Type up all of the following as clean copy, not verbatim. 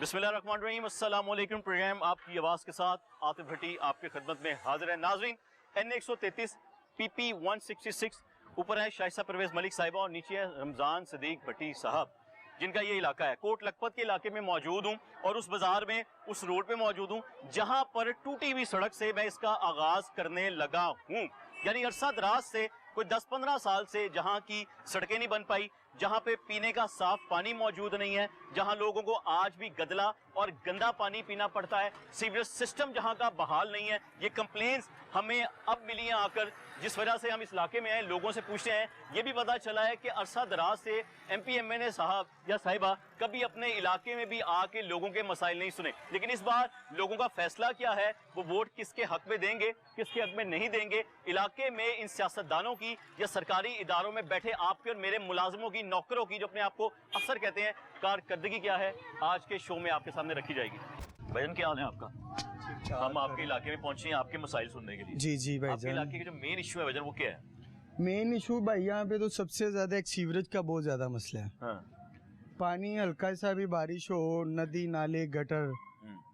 बिस्मिल्लाहिर्रहमानिर्रहीम, अस्सलाम वालेकुम। प्रोग्राम आपकी आवाज़ के साथ आतिफ भट्टी आपके खिदमत में हाजिर है। नाजरीन, N133 PP 166 ऊपर है शाइस्ता परवेज मलिक साहिबा और नीचे है रमज़ान सदीक भट्टी साहब, जिनका ये इलाका है। कोट लखपत के इलाके में मौजूद हूँ और उस बाजार में उस रोड पे मौजूद हूँ जहाँ पर टूटी हुई सड़क से मैं इसका आगाज करने लगा हूँ। यानी अरसा दराज से कोई 10-15 साल से जहाँ की सड़कें नहीं बन पाई, जहाँ पे पीने का साफ पानी मौजूद नहीं है, जहाँ लोगों को आज भी गदला और गंदा पानी पीना पड़ता है, सीवरेज सिस्टम जहाँ का बहाल नहीं है। ये कंप्लेंट्स हमें अब मिली हैं आकर, जिस वजह से हम इस इलाके में आए, लोगों से पूछते हैं। ये भी पता चला है कि अरसा दराज से MP MNA साहब या साहिबा कभी अपने इलाके में भी आके लोगों के मसाइल नहीं सुने। लेकिन इस बार लोगों का फैसला क्या है, वो वोट किसके हक में देंगे, किसके हक में नहीं देंगे। इलाके में इन सियासतदानों की या सरकारी इदारों में बैठे आपके और मेरे मुलाजमों की, नौकरों की, जो अपने आप को अफसर कहते हैं, कारकर्दगी क्या है, आज के शो में आपके सामने रखी जाएगी। भाईजान, क्या हाल है आपका? हम आपके इलाके में पहुंचे हैं आपके मसाइल सुनने के लिए। जी भाई, आपके इलाके के जो मेन इशू है भाईजान, वो क्या है? मेन इशू भाई यहाँ पे तो सबसे ज्यादा एक सीवरेज का बहुत ज्यादा मसला है। हाँ। पानी हल्का सा भी बारिश हो, नदी नाले गटर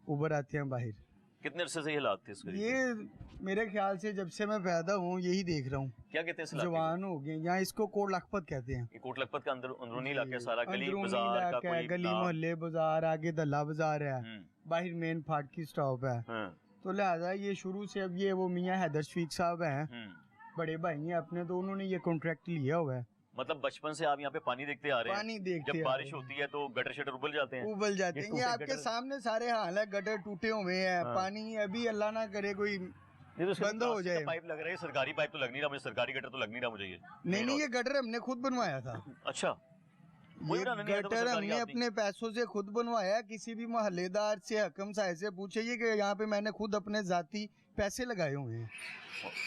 उभर आते हैं बाहर। कितने अरसे से ये हालात थे इसके? ये मेरे ख्याल से जब से मैं पैदा हूँ यही देख रहा हूँ। क्या कहते हैं? जवान हो गए। यहाँ इसको कोट लखपत कहते हैं। ये कोट लखपत का अंदरूनी इलाका है सारा, गली बाजार का कोई गली मोहल्ले बाजार, आगे दल्ला बाजार है, बाहर मेन फाटक की स्टॉप है। तो लिहाजा ये शुरू से अब ये वो मियाँ हैदर शफीक साहब हैं, बड़े भाई हैं अपने, तो उन्होंने ये कॉन्ट्रैक्ट लिया हुआ है। मतलब बचपन से आप यहाँ पे पानी देखते आ रहे हैं? पानी देखते, जब बारिश होती है तो गटर शटर उबल जाते हैं। ये आपके सामने सारे हाल है, गटर टूटे हुए हैं। पानी अभी अल्लाह ना करे कोई बंद हो जाए। पाइप लग रहा है, सरकारी पाइप तो लग नहीं रहा मुझे, सरकारी गटर तो लग नहीं रहा मुझे। ये नहीं, ये गटर हमने खुद बनवाया था। अच्छा, ये गटर हमने अपने पैसों से खुद बनवाया। किसी भी मोहल्लेदार से, हकम साहब से पूछिए कि यहाँ पे मैंने खुद अपने जाती पैसे लगाए हुए हैं।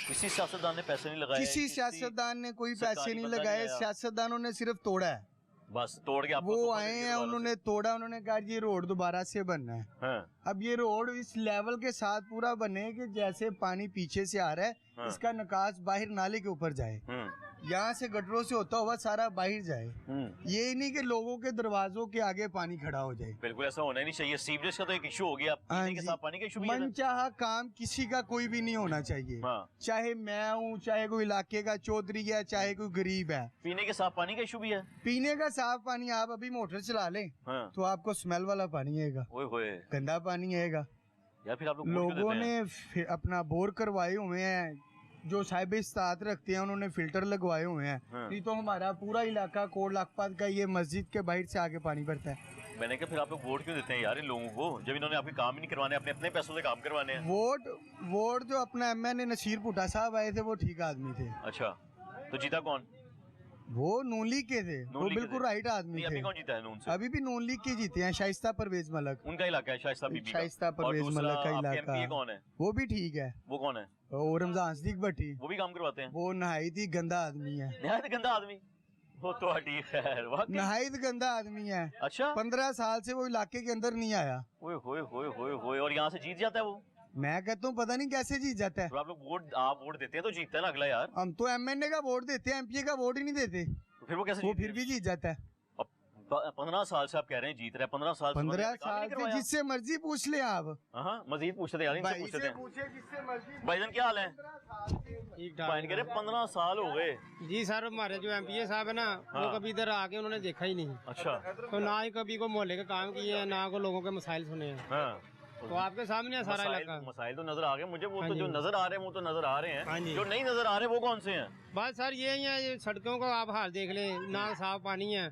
किसी सियासतदान ने पैसे नहीं लगाए? किसी सियासतदान ने कोई पैसे नहीं लगाए। सियासतदानों ने सिर्फ तोड़ा है, बस तोड़ के वो आए हैं, उन्होंने तोड़ा, उन्होंने कहा ये रोड दोबारा से बनना है। हाँ। अब ये रोड इस लेवल के साथ पूरा बने कि जैसे पानी पीछे से आ रहा है, हाँ। इसका निकास बाहर नाले के ऊपर जाए, यहाँ से गटरों से होता हुआ सारा बाहर जाए। ये नहीं कि लोगों के दरवाजों के आगे पानी खड़ा हो जाए। बिल्कुल ऐसा होना ही नहीं चाहिए। सीवरेज का तो एक इशू हो गया, पीने के साफ पानी का इशू भी है। मनचाहा काम किसी का कोई भी नहीं होना चाहिए। हाँ। चाहे मैं हूँ, चाहे कोई इलाके का चौधरी है, चाहे कोई गरीब है। पीने के साफ पानी का इशू भी है। पीने का साफ पानी, आप अभी मोटर चला लें तो आपको स्मेल वाला पानी आएगा, गंदा पानी आएगा। यार फिर आप लोगों ने अपना बोर करवाए हुए हैं, जो साहिब इस्तात रखते हैं उन्होंने फिल्टर लगवाए हुए हैं। नहीं तो हमारा पूरा इलाका कोट लखपत का ये मस्जिद के बाहर से आगे पानी भरता है। मैंने कहा फिर आप लोग वोट क्यों देते हैं यार इन लोगों को, जब इन्होंने आपके काम ही नहीं करवाने, अपने पैसों से काम करवाने हैं? वोट जो अपना MNA नसीर भुट्टा साहब आए थे वो ठीक आदमी थे। अच्छा, तो जीता कौन? वो नून लीग के थे, वो बिल्कुल राइट आदमी थे। अभी कौन जीता है नून से? अभी भी नून लीग के जीते हैं, शाइस्ता परवेज मलक। उनका इलाका है शाइस्ता बीबी का। शाइस्ता परवेज मलक का इलाका। MP कौन है? वो भी ठीक है। वो कौन है? वो रमजान सदीक भट्टी। वो भी काम करवाते हैं? वो नहायत ही गंदा आदमी है। नहायत गंदा आदमी? वो तो ठीक है, नहायत गंदा आदमी है। अच्छा, 15 साल से वो इलाके के अंदर नहीं आया। ओए होए होए होए होए, और यहाँ से जीत जाता है वो? मैं कहता हूँ पता नहीं कैसे जीत जाता है। तो आप वोट देते हैं तो जीतता है ना अगला यार। हम तो MNA का वोट देते हैं, MP का वोट ही नहीं देते। तो फिर वो कैसे? वो फिर भी जीत जाता है। 15 साल से आप कह रहे हैं जीत रहे हैं, 15 साल से जिससे मर्जी पूछ ले आप। मजीद पूछते थे यार, इनसे पूछते थे। भाईजान क्या हाल है? भाई कह रहे 15 साल हो गए। जी सर, हमारे जो MPA साहब है ना, वो कभी इधर आके उन्होंने देखा ही नहीं। अच्छा। तो ना ही कभी को मोहल्ले के काम किए हैं, ना को लोगों के मसाइल सुने हैं। तो आपके सामने है सारा इलाका। मसाइल तो नजर आ गए मुझे, वो तो जो नजर आ रहे हैं वो तो नजर आ रहे हैं, जो नहीं नजर आ रहे वो कौन से हैं? बस सर ये ही है, सड़कों का आप हाल देख लें, ना साफ पानी है,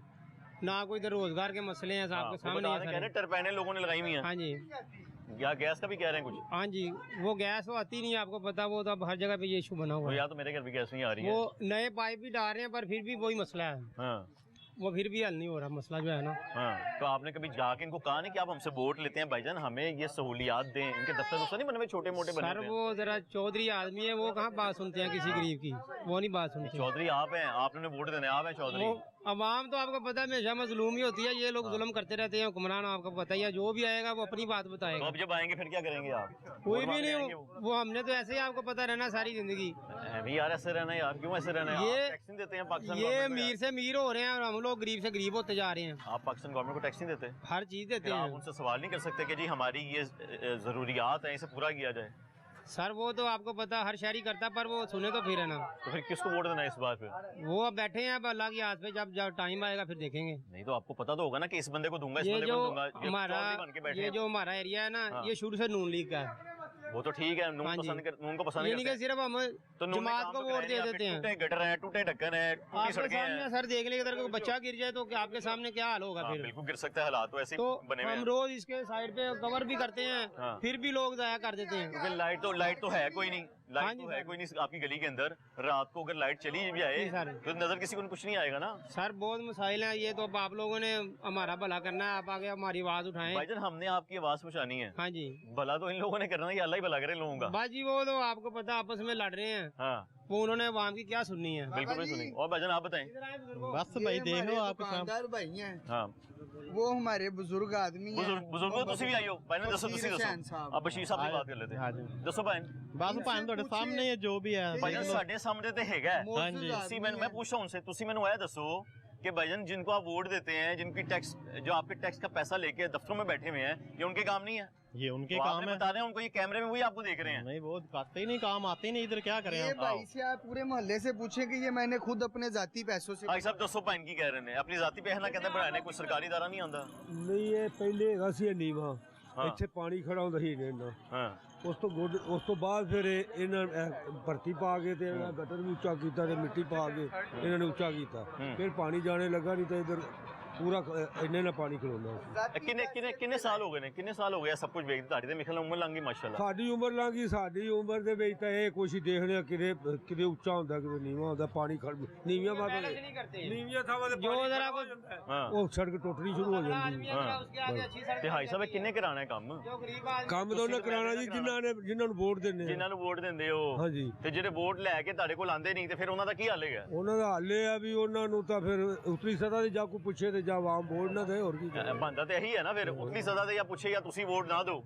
ना कोई इधर रोजगार के मसले हैं। आपके सामने टरपैने लोगों ने लगाई हुई हैं। हाँ जी। या गैस का भी कह रहे हैं कुछ? हाँ जी, वो गैस वो आती नहीं, आपको पता, वो तो हर जगह पे ये इशू बना हुआ है। या तो मेरे घर भी गैस नहीं आ रही है। वो नए पाइप भी डाल रहे हैं पर फिर भी वही मसला है। वो फिर भी हल नहीं हो रहा मसला जो है ना। तो आपने कभी जाके इनको कहा नहीं कि आप हमसे वोट लेते हैं भाईजान, हमें ये सहूलियात दें? इनके दफ्तर नहीं बने हुए छोटे मोटे बने? सर वो जरा चौधरी आदमी है, वो कहाँ बात सुनते हैं किसी गरीब की, वो नहीं बात सुनते। चौधरी आप हैं, आपने वोट देने आप हैं चौधरी? अवाम तो आपको पता है हमेशा मजलूम ही होती है, ये लोग जुल्म करते रहते हैं। हुक्मरान आपको पता ही है, जो भी आएगा वो अपनी बात तो बताएगा। अब जब आएंगे फिर क्या करेंगे आप? कोई भी नहीं, वो हमने तो ऐसे ही आपको पता रहना सारी जिंदगी। भी यार ऐसे रहना है यार, क्यों ऐसे रहना है? ये आप टैक्स नहीं देते हैं पाकिस्तान ये गवर्नमेंट को अमीर से अमीर हो रहे हैं और हम लोग गरीब से गरीब होते जा रहे हैं। यार। आप पाकिस्तान गवर्नमेंट को टैक्स नहीं देते? हर चीज देते फिर आप हैं उनसे सवाल नहीं कर सकते कि जी हमारी ये जरूरियात है, इसे पूरा किया जाए? सर। वो तो आपको पता हर शहरी करता, पर वो सुने तो फिर है ना। तो फिर किसको वोट देना है इस बार फिर? वो अब बैठे हैं, अब अल्लाह की आस पे, जब जब टाइम आएगा फिर देखेंगे। नहीं तो आपको पता तो होगा ना कि इस बंदे को दूंगा, इस ये बंदे जो को दूंगा। ये हमारा चौधरी बन के बैठे ये हैं। जो हमारा एरिया है ना, हाँ। ये शुरू से नून लीग का है। वो तो ठीक है, नून हाँ जी। नून को पसंद ये नहीं करते कि सिर्फ हम तो नून ने जमात काम को तो वोट कराया दे नहीं, देते हैं। टूटे गटर हैं, टूटे ढक्कन है, टूटी आपके सड़कें सामने हैं। सर देख ले, अगर कोई बच्चा गिर जाए तो आपके सामने क्या हाल होगा हाँ, फिर। बिल्कुल गिर सकता है, हालात तो ऐसे तो ही बने हुए हम हैं। रोज इसके साइड पे कवर भी करते हैं, हाँ। फिर भी लोग जाया कर देते हैं। क्योंकि लाइट तो है कोई नहीं, हाँ लाइट जी तो है सर। कोई नहीं आपकी गली के अंदर। रात को अगर लाइट चली भी आए जी सर। तो नजर किसी को कुछ नहीं आएगा ना। सर बहुत मसाइल हैं, ये तो अब आप लोगों ने हमारा भला करना है, आप आगे हमारी आवाज उठाएं। भाईजान हमने आपकी आवाज पहुंचानी है, हाँ जी भला तो इन लोगों ने करना है, ये अल्लाह ही भला करे इन लोगों का। बाजी, वो तो आपको पता आपस में लड़ रहे हैं, हाँ वो उन्होंने आवाम की क्या सुननी है। बिल्कुल भी सुनी। और भाईजान आप बताएं। बस भाई ये देख हमारे लो आपके सामने। दुकानदार भाई हैं, हाँ वो हमारे बुजुर्ग आदमी हैं। बुजुर्गों तुसी भी आइयो भाईजान, दसो तुसी हुसैन दसो। साहब। अब बशीर साहब से बात कर लेते हाँ हैं। जी। दसो भाई बस भाई ਤੁਹਾਡੇ ਸਾਹਮਣੇ ਹੀ ਹੈ ਜੋ ਵੀ ਹੈ भाईजान साडे सामने तो हैगा है। मोअज़्ज़ज़ हाँ जी। तुसी आदमी मैं हैं। पूछता हूं उनसे, तुसी मैंने आया दसो कि भाईजान जिनको आप वोट देते हैं, जिनकी टैक्स जो आपके टैक्स का पैसा लेके दफ्तरों में बैठे हुए हैं, ये उनके काम नहीं है? ये उनके वो काम आपने है। बता रहे हैं उनको, ये कैमरे में वही आपको देख रहे हैं। नहीं वो करते ही नहीं काम, आते ही नहीं इधर, क्या करें ये हम? भाई से आप पूरे मोहल्ले से पूछे कि ये मैंने खुद अपने जाती पैसों से। भाई साहब दसो भाई की कह रहे हैं अपनी जाति पे है ना, कहते बनाने कोई सरकारी इदारा नहीं आंदा। ਨਹੀਂ ਇਹ ਪਹਿਲੇ ਹੈਗਾ ਸੀ ਇਹ ਨੀਵਾਂ, ਹਾਂ। ਇੱਥੇ ਪਾਣੀ ਖੜਾ ਹੁੰਦਾ ਸੀ ਇਹਨਾਂ। हाँ ਉਸ ਤੋਂ ਬਾਅਦ ਫਿਰ ਇਹਨਾਂ ਭਰਤੀ ਪਾ ਕੇ ਤੇ ਇਹਨਾਂ ਗਟਰ ਵੀ ਉੱਚਾ ਕੀਤਾ ਤੇ ਮਿੱਟੀ ਪਾ ਕੇ ਇਹਨਾਂ ਨੇ ਉੱਚਾ ਕੀਤਾ। ਫਿਰ ਪਾਣੀ ਜਾਣੇ ਲੱਗਾ, ਨਹੀਂ ਤਾਂ ਇਧਰ ਪੂਰਾ ਇੰਨੇ ਨਾਲ ਪਾਣੀ ਖਲੋਂਦਾ ਸੀ। किन्ने साल हो गए ने, किन्ने साल हो गए सब कुछ ਵੇਖਦੇ ਤੁਹਾਡੀ ਤੇ ਮਿਖਲ ਉਮਰ ਲੰਗੀ ਮਾਸ਼ਾਅੱਲਾ। ਸਾਡੀ ਉਮਰ ਲੰਘੀ, ਸਾਡੀ ਉਮਰ ਦੇ ਵਿੱਚ ਤਾਂ ਇਹ ਕੁਛ ਹੀ ਦੇਖਦੇ ਆ, ਕਿਤੇ ਉੱਚਾ ਹੁੰਦਾ, ਕਿਤੇ ਨੀਵਾਂ ਹੁੰਦਾ, ਪਾਣੀ ਨੀਵੀਆਂ ਬਾਤਾਂ नहीं करते ਨੀਵੀਆਂ ਥਾਵਾਂ ਤੇ जो ਪਾਣੀ जरा ਖੜਾ ਹੋ कुछ ਜਾਂਦਾ ਹੈ। हाँ ਉਹ ਸੜਕ ਟੁੱਟਣੀ ਸ਼ੁਰੂ ਹੋ ਜਾਂਦੀ आदमी ਹੈ। है, उसके आगे अच्छी सड़क ਤੇ ਹਾਈ ਸਾਹਿਬ ਇਹ ਕਿੰਨੇ ਕਰਾਣਾ ਹੈ ਕੰਮ? जो गरीब आदमी ਕੰਮ ਤਾਂ ਉਹਨੇ ਕਰਾਉਣਾ ਜੀ ਜਿਨ੍ਹਾਂ ਨੂੰ ਵੋਟ ਦਿੰਦੇ ਆ। ਜਿਨ੍ਹਾਂ ਨੂੰ ਵੋਟ ਦਿੰਦੇ ਹੋ ਹਾਂਜੀ। ਤੇ ਜਿਹੜੇ ਵੋਟ ਲੈ ਕੇ ਤੁਹਾਡੇ ਕੋਲ ਆਂਦੇ ਨਹੀਂ ਤੇ ਫਿਰ ਉਹਨਾਂ ਦਾ ਕੀ ਹੱਲ ਹੈਗਾ? ਉਹਨਾਂ ਦਾ ਹੱਲ ਇਹ ਆ ਵੀ ਉਹਨਾਂ ਨੂੰ ਤਾਂ ਫਿਰ ਉਤਰੀ ਸਦਾ ਦੀ ਜਾਂ ਕੋਈ ਪੁੱਛੇ ਤੇ ਜਾਂ ਆਵਾਮ ਵੋਟ ਨਾ ਦੇ, ਹੋਰ ਕੀ ਕਰੇ। ਬੰਦਾ ਤੇ ਇਹੀ ਹੈ ਨਾ, ਫਿਰ ਉਤਲੀ ਸਜ਼ਾ ਦੇ ਜਾਂ ਪੁੱਛੇ ਜਾਂ ਤੁਸੀਂ ਵੋਟ ਨਾ ਦਿਓ।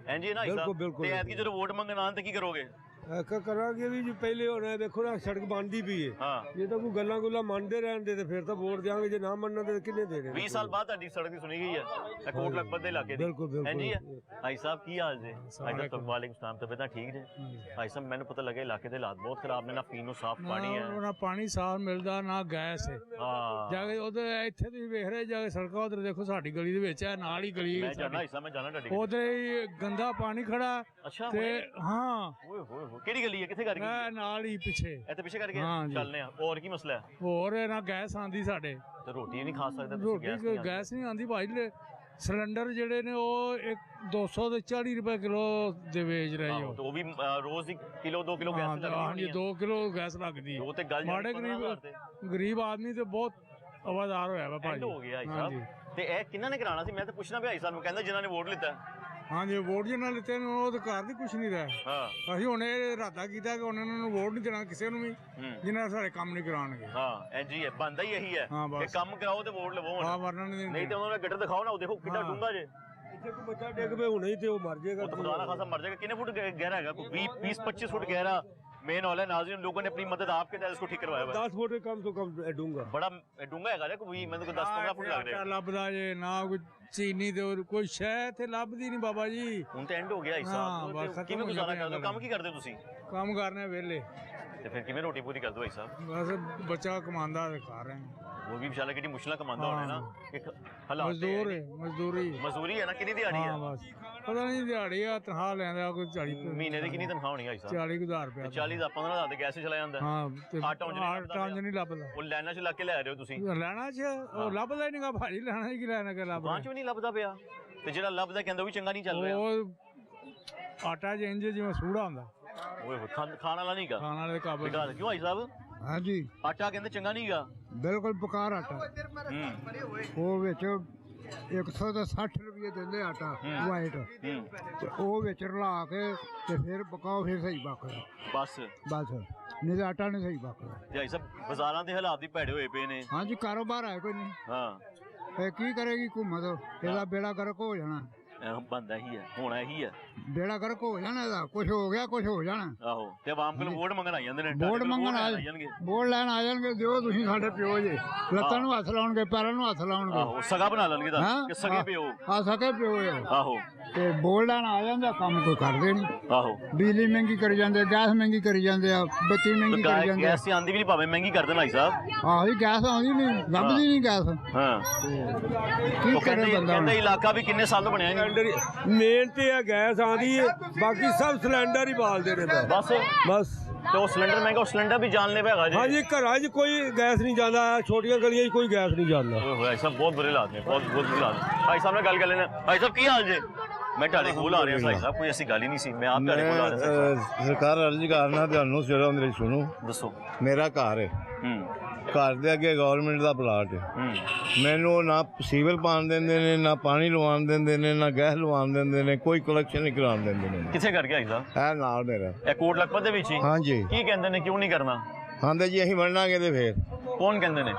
ਇੰਜ ਹੀ ਹੈ ਨਾ ਹਾਈ ਬਿਲਕੁਲ, ਸਾਹਿਬ। ਬਿਲਕੁਲ। ਤੇ ਐਤਕੀ ਜਦੋਂ ਵੋਟ ਮੰਗਣ ਆਉਣ ਤੇ ਕੀ ਕਰੋਗੇ? ਕਰਾਂਗੇ ਵੀ ਜੀ, ਪਹਿਲੇ ਹੋਣਾ ਵੇਖੋ ਨਾ ਸੜਕ ਬਣਦੀ ਪਈ ਏ। ਹਾਂ ਜੇ ਤਾਂ ਕੋਈ ਗੱਲਾਂ ਗੁੱਲਾਂ ਮੰਨਦੇ ਰਹਿਣਦੇ ਤੇ ਫਿਰ ਤਾਂ ਵੋਟ ਦਿਆਂਗੇ, ਜੇ ਨਾ ਮੰਨਣ ਤੇ ਕਿੰਨੇ ਦੇਣੇ? 20 ਸਾਲ ਬਾਅਦ ਤੁਹਾਡੀ ਸੜਕ ਦੀ ਸੁਣੀ ਗਈ ਹੈ ਇਹ ਕੋਟ ਲਖਪਤ ਦੇ ਇਲਾਕੇ ਦੀ। ਬਿਲਕੁਲ, ਬਿਲਕੁਲ। ਇੰਜ ਹੀ ਹੈ ਹਾਈ ਸਾਹਿਬ, ਕੀ ਹਾਲ ਜੇ? ਹਾਈ ਸਾਹਿਬ ਵਾਲੇਕੁਮ ਸਲਾਮ, ਤਬੀਅਤਾਂ ਠੀਕ ਜੇ? ਹਾਈ ਸਾਹਿਬ ਮੈਨੂੰ ਪਤਾ ਲੱਗਾ ਇਲਾਕੇ ਦੇ ਹਾਲਾਤ ਬਹੁਤ ਖਰਾਬ ਨੇ, ਨਾ ਪੀਣ ਨੂੰ ਸਾਫ਼ ਪਾਣੀ ਹੈ। ਨਾ ਪਾਣੀ ਸਾਫ਼ ਮਿਲਦਾ, ਨਾ ਗੈਸ ਹੈ। ਹਾਂ ਜਾ ਕੇ ਉਧਰ ਇੱਥੇ ਤੁਸੀਂ ਵੇਖ ਰਹੇ, ਜਾ ਕੇ ਸੜਕਾਂ ਉਧਰ ਦੇਖੋ, ਸਾਡੀ ਗਲੀ ਦੇ ਵਿੱਚ ਹੈ, ਨਾਲ ਹੀ ਗਲੀ ਮੈਂ ਜਾਣਾ ਹਾਈ ਸਾਹਿਬ, ਮੈਂ ਜਾਣਾ ਤੁਹਾਡੀ ਗਲੀ। ਉਧਰ ਹੀ ਗੰਦਾ ਪਾਣੀ ਖੜਾ ਅੱਛਾ ਤੇ ਹਾਂ ਓਏ ਹੋਏ ਹੋਏ, ਕਿਹੜੀ ਗਲੀ ਹੈ, ਕਿੱਥੇ ਕਰ ਗਈ? ਇਹ ਨਾਲ ਹੀ ਪਿੱਛੇ ਇੱਥੇ ਪਿੱਛੇ ਕਰ ਹਾਂ ਗਿਆ। ਜੀ। ਚੱਲਨੇ ਆ, ਹੋਰ ਕੀ ਮਸਲਾ ਹੈ? ਹੋਰ ਨਾ ਗੈਸ ਆਂਦੀ ਸਾਡੇ, ਤੇ ਰੋਟੀ ਨਹੀਂ ਖਾ ਸਕਦੇ ਤੁਸੀਂ? ਰੋਟੀ ਗੈਸ ਨਹੀਂ ਆਉਂਦੀ। ਗੈਸ ਨਹੀਂ ਆਂਦੀ ਭਾਈ। ਸਿਲੰਡਰ ਜਿਹੜੇ ਨੇ ਉਹ 200 ਤੇ 40 ਰੁਪਏ ਕਿਲੋ ਦੇ ਵੇਚ ਰਹੇ ਆਹੋ, ਹੋ। ਤੇ ਉਹ ਵੀ ਰੋਜ਼ ਦੀ ਕਿਲੋ 2 ਕਿਲੋ ਗੈਸ ਲੱਗਦੀ ਹਾਂਜੀ 2 ਕਿਲੋ ਗੈਸ ਲੱਗਦੀ ਉਹ ਤੇ ਗੱਲ ਮਾੜੇ ਗਰੀਬ ਆਦਮੀ ਤੇ ਬਹੁਤ ਆਵਾਜ਼ਾਰ ਹੋਇਆ ਵਾ ਐਂਡ ਭਾਜੀ। ਹੋ ਗਿਆ ਭਾਈ ਹਾਂਜੀ ਸਾਹਿਬ। ਤੇ ਇਹ ਕਿਹਨਾਂ ਨੇ ਕਰਾਉਣਾ ਸੀ? ਮੈਂ ਤਾਂ ਪੁੱਛਣਾ ਵੀ ਭਾਈ ਸਾਹਿਬ ਨੂੰ, ਕਹਿੰਦਾ ਜਿਨ੍ਹਾਂ ਨੇ ਵੋਟ ਲਿੱਤਾ। ਹਾਂਜੀ ਵੋਟ ਜਿਹਨਾਂ ਲਿੱਤੇ ਨੇ ਉਹ ਅਧਿਕਾਰ ਦੀ ਕੁਛ ਨਹੀਂ ਰਿਹਾ। ਹਾਂ ਅਸੀਂ ਹੁਣ ਇਹ ਇਰਾਦਾ ਕੀਤਾ ਕਿ ਹੁਣ ਇਹਨਾਂ ਨੂੰ ਵੋਟ ਨਹੀਂ ਦੇਣਾ ਕਿਸੇ ਨੂੰ ਵੀ, ਹੂੰ ਜਿਨ੍ਹਾਂ ਸਾਡੇ ਕੰਮ ਨਹੀਂ ਕਰਾਉਣਗੇ। ਹਾਂ ਇੰਜ ਹੀ ਹੈ, ਬੰਦਾ ਹੀ ਇਹੀ ਹੈ ਹਾਂ, ਕਿ ਬਸ। ਕੰਮ ਕਰਾਓ ਤੇ ਵੋਟ ਲਵੋ ਹਾਂ ਹੁਣ। ਵਰਨਾ ਨਹੀਂ ਨਹੀਂ ਤੇ ਉਹਨਾਂ ਨੇ ਗੱਟਰ ਦਿਖਾਓ ਨਾ, ਉਹ ਦੇਖੋ ਕਿੰਨਾ ਹਾਂ। ਡੂੰਘਾ ਜੇ। ਇੱਥੇ ਕੋਈ ਬੱਚਾ ਡਿੱਗ ਪਏ ਹੁਣੇ ਹੀ ਤੇ ਉਹ ਮਰ ਜਾਏਗਾ। ਉਹ ਤਾਂ ਖੁਦਾ ਨਾ ਖਾਸਾ ਮਰ ਜਾਏਗਾ। कितने फुट गहरा है? 20-25 फुट गहरा मेन हॉल है। नाज़रीन लोगों ने अपनी मदद आपके तहत इसको ठीक करवाया हुआ है। 10 फुट कम तो कम डूंगा। बड़ा डूंगा है कोई, मैं तो 10-15 फुट लग रहा ਆਟਾ है। ਲੱਭਦਾ ਜੇ ਨਾ ਕੋਈ ਚੀਨੀ ਤੇ ਹੋਰ ਕੋਈ ਸ਼ੈ ਇੱਥੇ ਲੱਭਦੀ ਨਹੀਂ ਬਾਬਾ ਜੀ। ਹੁਣ ਤੇ ਐਂਡ ਹੋ ਗਿਆ ਹਾਂ, ਹਿਸਾਬ। ਬਸ ਖਤਮ ਕਿਵੇਂ ਹੋ ਗੁਜ਼ਾਰਾ ਗਿਆ ਕਰਦੇ ਹੋ? ਕੰਮ ਕੀ ਕਰਦੇ ਹੋ ਤੁਸੀਂ? ਕੰਮ ਕਰਨੇ ਵਿਹਲੇ, ਤੇ ਫਿਰ ਕਿਵੇਂ ਰੋਟੀ ਪੂਰੀ ਕਰਦੇ ਹੋ ਭਾਈ ਸਾਹਿਬ? ਬਸ ਬੱਚਾ ਕਮਾਉਂਦਾ ਤੇ ਖਾ ਰਹੇ ਹਾਂ। वो भी बेचारा कितनी मुश्किल कमांदा होना है ना कि हालात ਮਜ਼ਦੂਰ ਹੈ, ਮਜ਼ਦੂਰੀ। मजदूरी है ना। कितनी दिहाड़ी ਹਾਂ है? ਬਸ ਪਤਾ ਨਹੀਂ ਦਿਹਾੜੀ ਆ ਤਨਖਾਹ ਲੈਂਦਾ ਕੋਈ 40 महीने की कितनी तनख्वाह होनी है भाई साहब? 40,000 ਰੁਪਏ। 40,000-15,000 ਤੇ ਗੈਸ ਚਲਾ ਜਾਂਦਾ। ਹਾਂ ਤੇ ਆਟਾ ਉਂਝ ਨਹੀਂ ਲੱਭਦਾ ਆਟਾ ਉਂਝ ਨਹੀਂ ਲੱਭਦਾ। ਉਹ ਲਾਈਨਾਂ 'ਚ ਲੱਗ ਕੇ ਲੈ ਰਹੇ ਹੋ ਤੁਸੀਂ? ਲੈਣਾ ਚ ਉਹ ਲੱਭਦਾ ਹੀ ਨਹੀਂਗਾ ਭਾਜੀ, ਲੈਣਾ ਹੀ ਕੀ ਲੈਣਾ ਕਿ ਲੱਭਦਾ। ਦੁਕਾਨ 'ਚ ਵੀ ਨਹੀਂ ਲੱਭਦਾ ਪਿਆ ਤੇ ਜਿਹੜਾ ਲੱਭਦਾ ਕਹਿੰਦਾ ਉਹ ਵੀ ਚੰਗਾ ਨਹੀਂ ਚੱਲ ਰਿਹਾ। ਉਹ ਆਟਾ ਜਿੰਜ ਜਿਵੇਂ ਸੂੜਾ ਹੁੰਦਾ, ਓਏ ਹੋਏ, ਖਾਣ ਵਾਲਾ ਨਹੀਂਗਾ। ਖਾਣ ਵਾਲੇ ਦੇ ਕਾਬਲ। ਬਿਗਾ ਕਿਉਂ ਭਾਈ ਸਾਹਿਬ? ਹਾਂਜੀ ਆਟਾ ਕਹਿੰਦੇ ਚੰਗਾ ਨਹੀਂਗਾ। ਬਿਲਕੁਲ ਬੇਕਾਰ ਆਟਾ। ਉਹ ਵਿੱਚ 160 ਰੁਪਏ ਦਿੰਦੇ ਆਟਾ ਵਾਈਟ, ਤੇ ਉਹ ਵਿੱਚ ਰਲਾ ਕੇ ਤੇ ਫਿਰ ਪਕਾਓ, ਫਿਰ ਸਹੀ ਪੱਕਦਾ ਬਸ ਬਸ। ਨਹੀਂ ਤਾਂ ਆਟਾ ਨਹੀਂ ਸਹੀ ਪੱਕਦਾ। ਭਾਈ ਸਾਹਿਬ ਬਾਜ਼ਾਰਾਂ ਦੇ ਹਾਲਾਤ ਵੀ ਭੈੜੇ ਹੋਏ ਪਏ ਨੇ। ਹਾਂਜੀ ਕਾਰੋਬਾਰ ਹੈ ਕੋਈ ਨਹੀਂ। ਹਾਂ ਇਹ ਕੀ ਕਰੇਗੀ ਹਕੂਮਤ, ਇਹਦਾ ਬੇੜਾ ਗਰਕ ਹੋ ਜਾਣਾ। ਬੰਦਾ ਹੀ ਹੈ, ਹੋਣਾ ਹੀ ਹੈ, ਬੇੜਾ ਗਰਕ ਹੋ ਜਾਣਾ ਇਹਦਾ, ਕੁਝ ਹੋ ਗਿਆ ਕੁਝ ਹੋ ਜਾਣਾ। ਆਹੋ ਤੇ ਆਵਾਮ ਕੋਲ ਵੋਟ ਮੰਗਣ ਆ ਜਾਂਦੇ ਨੇ, ਵੋਟ ਮੰਗਣ ਆ ਜਾਣਗੇ, ਵੋਟ ਲੈਣ ਆ ਜਾਣਗੇ। ਦਿਓ ਤੁਸੀਂ ਸਾਡੇ ਪਿਓ ਜੇ, ਲੱਤਾਂ ਨੂੰ ਹੱਥ ਲਾਉਣਗੇ, ਪੈਰਾਂ ਨੂੰ ਹੱਥ ਲਾਉਣਗੇ। ਆਹੋ ਸਗਾ ਬਣਾ ਲੈਣਗੇ ਤਾਂ ਹਾਂ, ਕਿ ਸਗੇ ਪਿਓ। ਆ ਸਕੇ ਪਿਓ ਆ। ਆਹੋ ਤੇ ਵੋਟ ਲੈਣ ਆ ਜਾਂਦੇ, ਕੰਮ ਕੋਈ ਕਰਦੇ ਨਹੀਂ। ਆਹੋ ਬਿਜਲੀ ਮਹਿੰਗੀ ਕਰੀ ਜਾਂਦੇ, ਗੈਸ ਮਹਿੰਗੀ ਕਰੀ ਜਾਂਦੇ ਆ, ਬੱਤੀ ਮਹਿੰਗੀ ਕਰੀ ਜਾਂਦੇ ਆ। ਗੈਸ ਆਂਦੀ ਵੀ ਨਹੀਂ, ਭਾਵੇਂ ਮਹਿੰਗੀ ਕਰ ਦੇਣ ਭਾਈ ਸਾਹਿਬ। ਆਹੋ ਜੀ ਗੈਸ ਆਉਂਦੀ ਨਹੀਂ, ਲੱਭਦੀ ਨਹੀਂ ਗੈਸ। ਹਾਂ ਕੀ ਉਹ ਕਰੇ ਬੰਦਾ ਕਹਿੰਦੇ ਇਲਾਕਾ ਵੀ ਕਿੰਨੇ ਸਾਲ ਤੋਂ ਬਣਿਆ ਨਹੀਂ। ਸਿਲੰਡਰ ਮੇਨ ਤੇ ਆ, ਗੈਸ ਆਉਂਦੀ ਹੈ, ਬਾਕੀ ਸਭ ਸਿਲੰਡਰ ਹੀ ਬਾਲਦੇ ਨੇ ਬਸ ਬਸ। ਤੇ ਉਹ ਸਿਲੰਡਰ ਮਹਿੰਗਾ, ਉਹ ਸਿਲੰਡਰ ਵੀ ਜਾਣ ਲੈ ਹੈਗਾ ਜੀ। ਹਾਂਜੀ ਘਰਾਂ 'ਚ ਕੋਈ ਗੈਸ ਨਹੀਂ ਜਾਂਦਾ, ਛੋਟੀਆਂ ਗਲੀਆਂ 'ਚ ਕੋਈ ਗੈਸ ਨਹੀਂ ਜਾਂਦਾ। ਓਏ ਹੋਏ ਸਾਹਿਬ ਬਹੁਤ ਬੁਰੇ ਹਾਲਾਤ ਨੇ, ਬਹੁਤ ਬੁਰੇ ਹਾਲਾਤ। ਭਾਈ ਸਾਹਿਬ ਨਾਲ ਗੱਲ ਕਰ ਲੈਣਾ। ਭਾਈ ਸਾਹਿਬ ਕੀ ਹਾਲ ਜੇ? ਮੈਂ ਤੁਹਾਡੇ ਕੋਲ ਆ ਰਿਹਾ ਭਾਈ ਸਾਹਿਬ, ਕੋਈ ਐਸੀ ਗੱਲ ਹੀ ਨਹੀਂ ਸੀ, ਮੈਂ ਆਪ ਤੁਹਾਡੇ ਕੋਲ ਆ ਰਿਹਾ ਸੀ। ਸਰਕਾਰ ਅਰਜ਼ੀ ਕਰਨਾ ਤੁਹਾਨੂੰ ਸਵੇਰੋਂ ਮੇਰੀ ਸੁਣੋ। ਦੱਸੋ। ਮੇਰਾ ਘਰ ਹੈ, ਘਰ ਦੇ ਅੱਗੇ ਗਵਰਨਮੈਂਟ ਦਾ ਪਲਾਟ ਹੈ। ਮੈਨੂੰ ਨਾ ਸੀਵਰ ਪਾਣ ਦਿੰਦੇ ਨੇ, ਨਾ ਪਾਣੀ ਲਵਾਉਣ ਦਿੰਦੇ ਨੇ, ਨਾ ਗੈਸ ਲਵਾਉਣ ਦਿੰਦੇ ਨੇ, ਕੋਈ ਕਲੈਕਸ਼ਨ ਨਹੀਂ ਕਰਾਉਣ ਦਿੰਦੇ ਨੇ। ਕਿੱਥੇ ਕਰ ਗਿਆ ਸਾਹਿਬ? ਇਹ ਨਾਲ ਮੇਰਾ ਇਹ ਕੋਟ ਲਖਪਤ ਦੇ ਵਿੱਚ ਹੀ? ਹਾਂਜੀ। ਕੀ ਕਹਿੰਦੇ ਨੇ, ਕਿਉਂ ਨਹੀਂ ਕਰਨਾ? ਆਂਦੇ ਜੀ ਅਸੀਂ ਬਣਨਾਗੇ ਤੇ ਫੇਰ ਕੌਣ ਕਹਿੰਦੇ ਨੇ?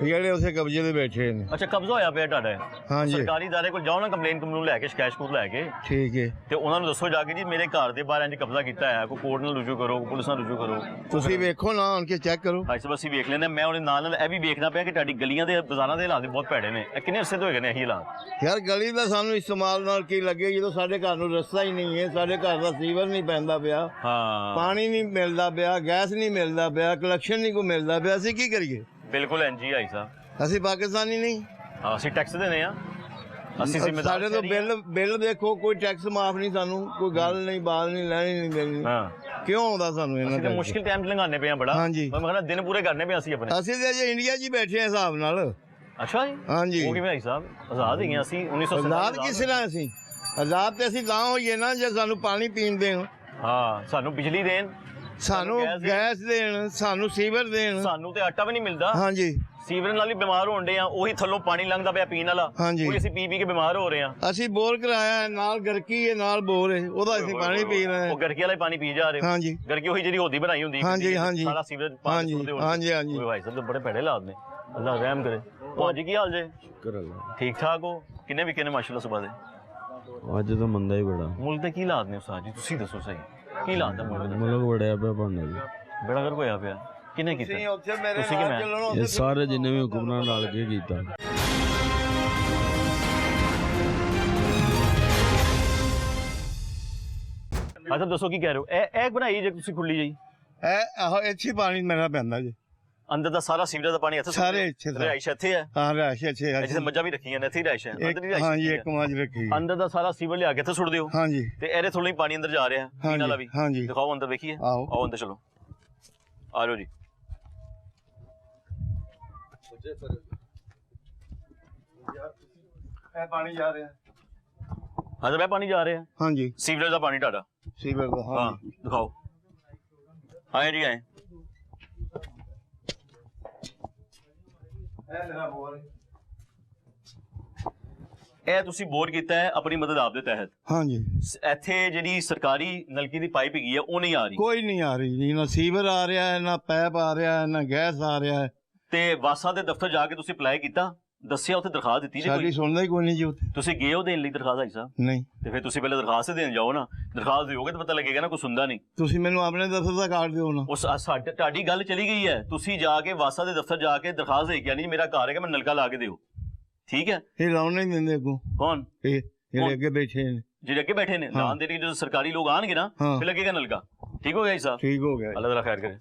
ਜਿਹੜੇ ਉਸੇ ਕਬਜ਼ੇ ਦੇ ਬੈਠੇ ਨੇ। ਅੱਛਾ ਕਬਜ਼ਾ ਹੋਇਆ ਪਿਆ ਤੁਹਾਡਾ? ਹਾਂਜੀ। ਸਰਕਾਰੀ ادارے ਕੋਲ ਜਾਓ ਨਾ, ਕੰਪਲੇਨ ਲੈ ਕੇ, ਸ਼ਿਕਾਇਤ ਲੈ ਕੇ। ਠੀਕ ਹੈ। ਤੇ ਉਹਨਾਂ ਨੂੰ ਦੱਸੋ ਜਾ ਕੇ ਜੀ ਮੇਰੇ ਘਰ ਦੇ ਬਾਹਰ ਇੰਜ ਕਬਜ਼ਾ ਕੀਤਾ ਹੈ, ਕੋਈ ਕੋਰਟ ਨਾਲ ਰੁਜੂ ਕਰੋ, ਪੁਲਿਸ ਨਾਲ ਰੁਜੂ ਕਰੋ। ਤੁਸੀਂ ਵੇਖੋ ਨਾ, ਆਣ ਕੇ ਚੈੱਕ ਕਰੋ। ਭਾਈ ਸਾਹਿਬ ਅਸੀਂ ਵੇਖ ਲੈਂਦੇ, ਮੈਂ ਉਹਦੇ ਨਾਲ ਇਹ ਵੀ ਵੇਖਣਾ ਪਿਆ ਕਿ ਤੁਹਾਡੀ ਗਲੀਆਂ ਦੇ ਬਾਜ਼ਾਰਾਂ ਦੇ ਹਾਲਾਤ ਬਹੁਤ ਭੈੜੇ ਨੇ। ਇਹ ਕਿੰਨੇ ਅਰਸੇ ਤੋਂ ਹੋਏ ਨੇ ਇਹੀ ਹਾਲਾਤ? ਯਾਰ ਗਲੀ ਦਾ ਸਾਨੂੰ ਇਸਤੇਮਾਲ ਨਾਲ ਕੀ ਲੱਗੇ, ਜਦੋਂ ਸਾਡੇ ਘਰ ਨੂੰ ਰਸਤਾ ਹੀ ਨਹੀਂ ਹੈ, ਸਾਡੇ ਘਰ ਦਾ ਸੀਵਰ ਨਹੀਂ ਪੈਂਦਾ ਪਿਆ, ਹਾਂ ਪਾਣੀ ਨਹੀਂ ਮਿਲਦਾ ਪਿਆ, ਗੈਸ ਨਹੀਂ ਮਿਲਦਾ ਪਿਆ, ਕਲੈਕਸ਼ਨ ਨਹੀਂ ਕੋਈ ਮਿਲਦਾ ਪਿਆ, ਅਸੀਂ ਕੀ ਕਰੀਏ? ਬਿਲਕੁਲ ਐਨਜੀ ਆਈ ਸਾਹਿਬ, ਅਸੀਂ ਪਾਕਿਸਤਾਨੀ ਨਹੀਂ। ਹਾਂ ਅਸੀਂ ਟੈਕਸ ਦੇਣੇ ਆ, ਅਸੀਂ ਜ਼ਿੰਮੇਦਾਰ। ਸਾਡੇ ਤੋਂ ਬਿੱਲ ਦੇਖੋ, ਕੋਈ ਟੈਕਸ ਮਾਫ ਨਹੀਂ, ਸਾਨੂੰ ਕੋਈ ਗੱਲ ਨਹੀਂ, ਬਾਤ ਨਹੀਂ, ਲੈਣੀ ਨਹੀਂ ਦੇਣੀ। ਹਾਂ ਕਿਉਂ ਆਉਂਦਾ ਸਾਨੂੰ ਇਹਨਾਂ ਅਸੀਂ ਤਾਂ ਮੁਸ਼ਕਿਲ ਟਾਈਮ ਲੰਘਾਣੇ ਪਏ ਆ ਬੜਾ। ਹਾਂਜੀ। ਮੈਂ ਕਹਿੰਦਾ ਦਿਨ ਪੂਰੇ ਕਰਨੇ ਪਏ ਅਸੀਂ ਆਪਣੇ। ਅਸੀਂ ਤੇ ਅਜੇ ਇੰਡੀਆ 'ਚ ਹੀ ਬੈਠੇ ਆ ਹਿਸਾਬ ਨਾਲ। ਅੱਛਾ ਜੀ। ਹਾਂਜੀ। ਉਹ ਕਿਵੇਂ ਭਾਈ ਸਾਹਿਬ? ਆਜ਼ਾਦ ਹੀ ਗਏ ਅਸੀਂ 1947। ਆਜ਼ਾਦ ਕਿਸ ਤਰ੍ਹਾਂ? ਅਸੀਂ ਆਜ਼ਾਦ ਤੇ ਅਸੀਂ ਤਾਂ ਹੋਈਏ ਨਾ ਜੇ ਸਾਨੂੰ ਪਾਣੀ ਪੀਣ ਦੇਣ, ਹਾਂ ਸਾਨੂੰ ਬਿਜਲੀ ਦੇਣ, ਸਾਨੂੰ ਗੈਸ ਦੇਣ, ਸਾਨੂੰ ਸੀਵਰ ਦੇਣ। ਸਾਨੂੰ ਤੇ ਆਟਾ ਵੀ ਨਹੀਂ ਮਿਲਦਾ। ਹਾਂਜੀ। ਸੀਵਰ ਨਾਲ ਹੀ ਬਿਮਾਰ ਹੋਣ ਡੇ ਆ, ਉਹੀ ਥੱਲੋਂ ਪਾਣੀ ਲੰਘਦਾ ਪਿਆ ਪੀਣ ਵਾਲਾ, ਹਾਂਜੀ। ਉਹੀ ਅਸੀਂ ਪੀ ਕੇ ਬਿਮਾਰ ਹੋ ਰਹੇ ਆ। ਅਸੀਂ ਬੋਰ ਕਰਾਇਆ ਹੈ, ਨਾਲ ਗਰਕੀ ਹੈ, ਨਾਲ ਬੋਰ ਹੈ, ਉਹਦਾ ਅਸੀਂ ਪਾਣੀ ਪੀ ਰਹੇ ਉਹ ਹਾਂ। ਗਰਕੀ ਵਾਲਾ ਪਾਣੀ ਪੀ ਜਾ ਰਹੇ। ਹਾਂਜੀ। ਗਰਕੀ ਉਹੀ ਜਿਹੜੀ ਹੋਦੀ ਬਣਾਈ ਹੁੰਦੀ। ਹਾਂਜੀ, ਹਾਂਜੀ। ਸਾਰਾ ਸੀਵਰ ਹਾਂਜੀ, ਹਾਂਜੀ, ਹਾਂਜੀ। ਭਾਈ ਸਾਹਿਬ ਤਾਂ ਬੜੇ ਭੈੜੇ ਹਾਲਾਤ ਨੇ, ਅੱਲਾਹ ਰਹਿਮ ਕਰੇ। ਭਾਜੀ ਕੀ ਹਾਲ ਜੇ? ਠੀਕ ਠਾਕ ਹੋ? ਕਿੰਨੇ ਵੀ ਕਿੰਨੇ ਮਾਸ਼ਾਅੱਲਾ ਸੁਬਾ ਦੇ? ਅੱਜ ਤਾਂ ਮੰਦਾ ਹੀ ਬੜਾ। ਮੁਲਕ ਦੇ ਕੀ ਹਾਲਾਤ ਨੇ ਉਸਤਾਦ ਜੀ, ਤੁਸੀਂ ਦੱਸੋ ਸਹੀ ਕੀ ਹਾਲਾਤ ਹੈ ਮੁਲਕ ਦੇ? ਮੁਲਕ ਬੜਿਆ ਪਿਆ ਭਾਂਡਾ ਜੀ, ਬੇੜਾ ਗਰਕ ਹੋਇਆ ਪਿਆ। ਕਿਹਨੇ ਕੀਤਾ? ਤੁਸੀਂ ਕਿ ਮੈਂ? ਇਹ ਸਾਰੇ ਜਿੰਨੇ ਵੀ ਹੁਕਮਰਾਨ ਨਾਲ ਕੇ ਕੀਤਾ। ਅੱਛਾ ਦੱਸੋ ਕੀ ਕਹਿ ਰਹੇ ਹੋ? ਇਹ ਬਣਾਈ ਜੇ ਤੁਸੀਂ ਖੁੱਲੀ ਜੀ? ਆਹੋ ਇੱਥੇ ਪਾਣੀ ਮੇਰਾ ਪੈਂਦਾ ਜੀ, ਅੰਦਰ ਦਾ ਸਾਰਾ ਸੀਵਰੇਜ ਦਾ ਪਾਣੀ ਇੱਥੇ ਸਾਰੇ ਇੱਥੇ ਦਾ। ਰਿਹਾਇਸ਼ ਇੱਥੇ ਹੈ? ਹਾਂ ਰਿਹਾਇਸ਼ ਇੱਥੇ ਇੱਥੇ ਮੱਝਾਂ ਵੀ ਰੱਖੀਆਂ ਨੇ, ਇੱਥੇ ਹੀ ਰਿਹਾਇਸ਼ ਹੈ? ਅੰਦਰ ਹੀ ਰਿਹਾਇਸ਼ ਹਾਂਜੀ, ਹੈ? ਇੱਕ ਮਾਜ ਰੱਖੀ। ਅੰਦਰ ਦਾ ਸਾਰਾ ਸੀਵਰ ਲਿਆ ਕੇ ਇੱਥੇ ਸੁੱਟ ਦਿਓ ਹਾਂਜੀ। ਤੇ ਇਹਦੇ ਥੋੜਾ ਹੀ ਪਾਣੀ ਅੰਦਰ ਜਾ ਰਿਹਾ ਪੀਣ ਵਾਲਾ ਵੀ। ਹਾਂਜੀ। ਦਿਖਾਓ ਅੰਦਰ, ਵੇਖੀਏ। ਆਓ। ਆਓ ਅੰਦਰ ਚਲੋ, ਆ ਜਾਓ ਜੀ। ਇਹ ਪਾਣੀ ਜਾ ਰਿਹਾ। ਅੰਦਰ ਇਹ ਪਾਣੀ ਜਾ ਰਿਹਾ? ਹਾਂਜੀ। ਸੀਵਰੇਜ ਦਾ ਪਾਣੀ ਤੁਹਾਡਾ? ਸੀਵਰ ਦਾ। ਹਾਂ ਦਿਖਾਓ। ਆਏ ਜੀ ਆਏ। ਇਹ ਮੇਰਾ ਬੋਰ ਹੈ। ਇਹ ਤੁਸੀਂ ਬੋਰ ਕੀਤਾ ਹੈ ਆਪਣੀ ਮਦਦ ਆਪ ਦੇ ਤਹਿਤ? ਹਾਂਜੀ। ਇੱਥੇ ਜਿਹੜੀ ਸਰਕਾਰੀ ਨਲਕੀ ਦੀ ਪਾਈਪ ਹੈਗੀ ਹੈ ਉਹ ਨਹੀਂ ਆ ਰਹੀ? ਕੋਈ ਨਹੀਂ ਆ ਰਹੀ ਜੀ, ਨਾ ਸੀਵਰ ਆ ਰਿਹਾ ਹੈ, ਨਾ ਪੈਪ ਆ ਰਿਹਾ ਹੈ, ਨਾ ਗੈਸ ਆ ਰਿਹਾ ਹੈ। ਤੇ ਵਾਸਾ ਦੇ ਦਫ਼ਤਰ ਜਾ ਕੇ ਤੁਸੀਂ ਅਪਲਾਈ ਕੀਤਾ, ਦੱਸਿਆ, ਉੱਥੇ ਦਰਖਾਸਤ ਦਿੱਤੀ ਜੀ ਸਾਡੀ ਕੋਈ? ਸੁਣਦਾ ਹੀ ਕੋਈ ਨਹੀਂ ਜੀ ਉੱਥੇ। ਤੁਸੀਂ ਗਏ ਹੋ ਦੇਣ ਲਈ ਦਰਖਾਸਤ ਭਾਈ ਸਾਹਿਬ? ਨਹੀਂ। ਤੇ ਫਿਰ ਤੁਸੀਂ ਪਹਿਲੇ ਦਰਖਾਸਤ ਦੇਣ ਜਾਓ ਨਾ, ਦਰਖਾਸਤ ਦਿਓਗੇ ਤਾਂ ਪਤਾ ਲੱਗੇਗਾ ਨਾ, ਕੋਈ ਸੁਣਦਾ ਨਹੀਂ। ਤੁਸੀਂ ਮੈਨੂੰ ਆਪਣੇ ਦਫ਼ਤਰ ਦਾ ਕਾਰਡ ਦਿਓ ਨਾ। ਉਸ ਤੁਹਾਡੀ ਗੱਲ ਚਲੀ ਗਈ ਹੈ, ਤੁਸੀਂ ਜਾ ਕੇ ਵਾਸਾ ਦੇ ਦਫ਼ਤਰ ਜਾ ਕੇ ਦਰਖਾਸਤ ਦੇ ਕੇ ਆਣੀ, ਮੇਰਾ ਘਰ ਹੈਗਾ, ਮੈਨੂੰ ਨਲਕਾ ਲਾ ਕੇ ਦਿਓ। ਠੀਕ ਹੈ? ਇਹ ਲਾਉਣ ਨਹੀਂ ਦਿੰਦੇ ਅੱਗੋਂ। ਕੌਣ? ਇਹ ਜਿਹੜੇ ਅੱਗੇ ਬੈਠੇ ਨੇ। ਜਿਹੜੇ ਅੱਗੇ ਬੈਠੇ ਨੇ ਲਾਣ ਦੇ ਲਈ, ਜਦੋਂ ਸਰਕਾਰੀ ਲੋਕ ਆਣਗੇ ਨਾ ਫਿਰ ਲੱਗੇਗਾ ਨਲਕਾ। ਠੀਕ ਹੋ ਗਿਆ ਜੀ ਸਾਹਿਬ? ਠੀਕ ਹੋ ਗਿਆ। ਅੱਲਾਹ ਤਾਲਾ ਖੈਰ करे।